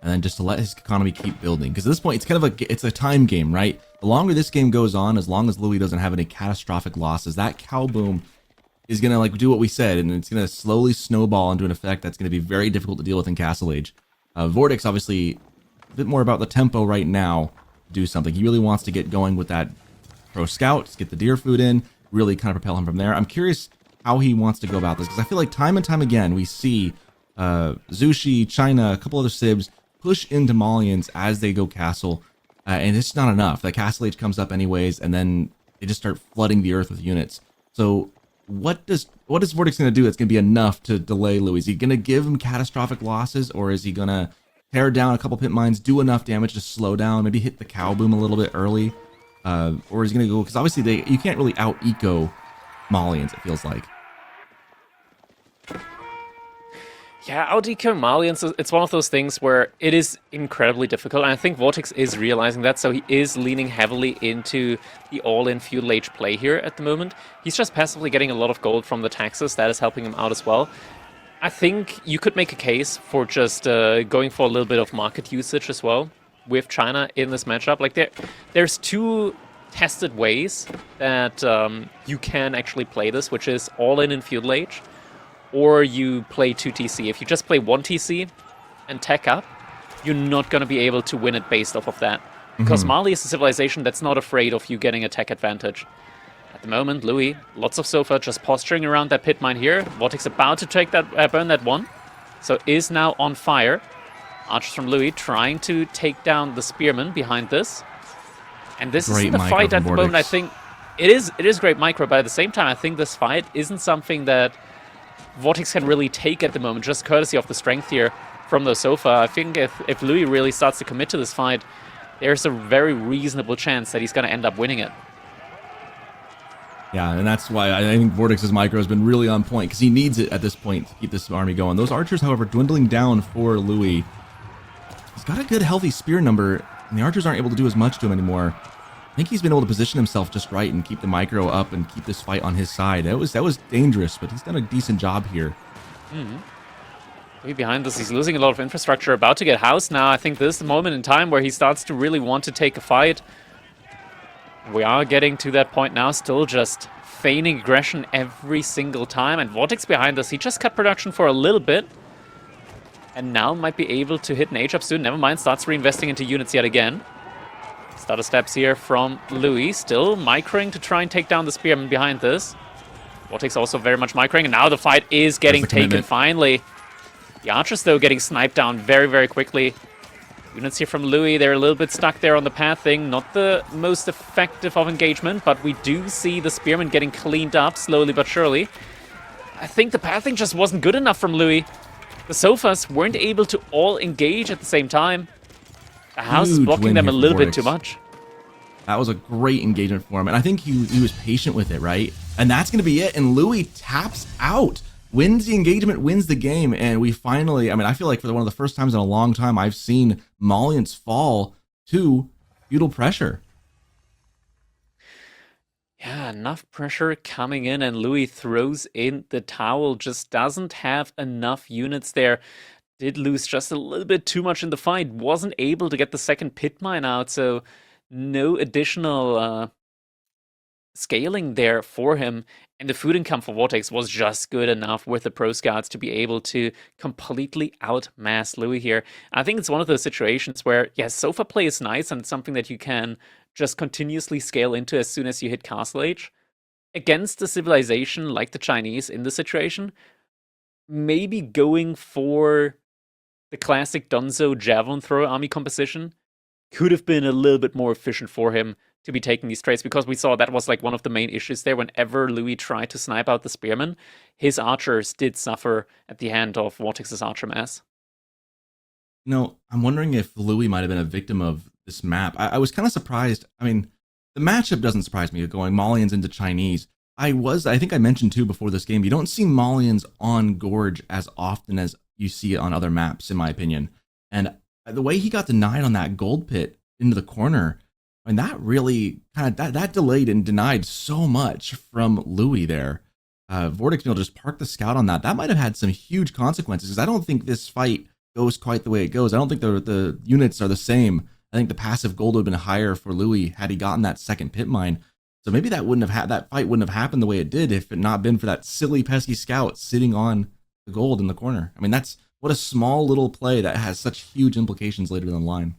and then just to let his economy keep building. Because at this point, it's kind of it's a time game, right? The longer this game goes on, as long as Louis doesn't have any catastrophic losses, that cow boom is gonna do what we said, and it's gonna slowly snowball into an effect that's gonna be very difficult to deal with in Castle Age. VortiX obviously a bit more about the tempo right now. To do something, he really wants to get going with that pro scout, get the deer food in, really kind of propel him from there. I'm curious how he wants to go about this, because I feel like time and time again we see Zushi, China, a couple other Sibs push into Malians as they go castle, and it's not enough. The Castle Age comes up anyways, and then they just start flooding the earth with units. So what is VortiX going to do that's going to be enough to delay Louis? Is he going to give him catastrophic losses, or is he going to tear down a couple pit mines, do enough damage to slow down, maybe hit the cow boom a little bit early? Or is he going to go, because obviously you can't really out-eco Malians, it feels like. Yeah, Audiko Malians, it's one of those things where it is incredibly difficult, and I think VortiX is realizing that, so he is leaning heavily into the all-in feudal age play here at the moment. He's just passively getting a lot of gold from the taxes, that is helping him out as well. I think you could make a case for just going for a little bit of market usage as well with China in this matchup. Like there's two tested ways that you can actually play this, which is all-in feudal age, or you play 2 TC. If you just play 1 TC and tech up, you're not going to be able to win it based off of that. Because Mali is a civilization that's not afraid of you getting a tech advantage. At the moment, Louis, lots of Sofa just posturing around that pit mine here. VortiX about to take that, burn that one. So is now on fire. Archers from Louis trying to take down the spearman behind this. And this isn't the fight at the moment, I think. It is great micro, but at the same time, I think this fight isn't something that VortiX can really take at the moment, just courtesy of the strength here from the Sofa. I think if Louis really starts to commit to this fight, there's a very reasonable chance that he's going to end up winning it. Yeah, and that's why I think VortiX's micro has been really on point, because he needs it at this point to keep this army going. Those archers, however, dwindling down for Louis. He's got a good, healthy spear number, and the archers aren't able to do as much to him anymore. I think he's been able to position himself just right and keep the micro up and keep this fight on his side. That was dangerous, but he's done a decent job here. Way behind this, he's losing a lot of infrastructure, about to get housed now. I think this is the moment in time where he starts to really want to take a fight. We are getting to that point now, still just feigning aggression every single time. And VortiX behind us, he just cut production for a little bit. And now might be able to hit an age-up soon. Never mind, starts reinvesting into units yet again. Stutter steps here from Louis, still microing to try and take down the spearman behind this. VortiX also very much microing, and now the fight is getting taken finally. The archers, though, getting sniped down very, very quickly. Units here from Louis, they're a little bit stuck there on the pathing. Not the most effective of engagement, but we do see the spearmen getting cleaned up slowly but surely. I think the pathing just wasn't good enough from Louis. The Sofas weren't able to all engage at the same time. The house is blocking them a little bit too much. That was a great engagement for him, and I think he was patient with it, right? And that's going to be it, and Louis taps out. Wins the engagement, wins the game, and we finally, I mean, I feel like for one of the first times in a long time, I've seen Malians fall to feudal pressure. Yeah, enough pressure coming in, and Louis throws in the towel. Just doesn't have enough units there. Did lose just a little bit too much in the fight. Wasn't able to get the second pit mine out, so no additional scaling there for him. And the food income for VortiX was just good enough with the Pro Scouts to be able to completely outmass Louis here. I think it's one of those situations where, yes, Sofa play is nice and it's something that you can just continuously scale into as soon as you hit Castle Age. Against a civilization like the Chinese in this situation, maybe going for the classic Dunzo Javelin Thrower army composition could have been a little bit more efficient for him to be taking these trades, because we saw that was like one of the main issues there. Whenever Louis tried to snipe out the spearmen, his archers did suffer at the hand of VortiX's archer mass. No, I'm wondering if Louis might have been a victim of this map. I was kind of surprised. I mean, the matchup doesn't surprise me, going Malians into Chinese. I think I mentioned too before this game, you don't see Malians on Gorge as often as you see it on other maps, in my opinion. And the way he got denied on that gold pit into the corner, and that really kind of that delayed and denied so much from Louis there. VortiX will just park the scout on that. That might have had some huge consequences, because I don't think this fight goes quite the way it goes. I don't think the units are the same. I think the passive gold would have been higher for Louis had he gotten that second pit mine. So maybe that fight wouldn't have happened the way it did if it not been for that silly pesky scout sitting on the gold in the corner. I mean, that's what a small little play that has such huge implications later down the line.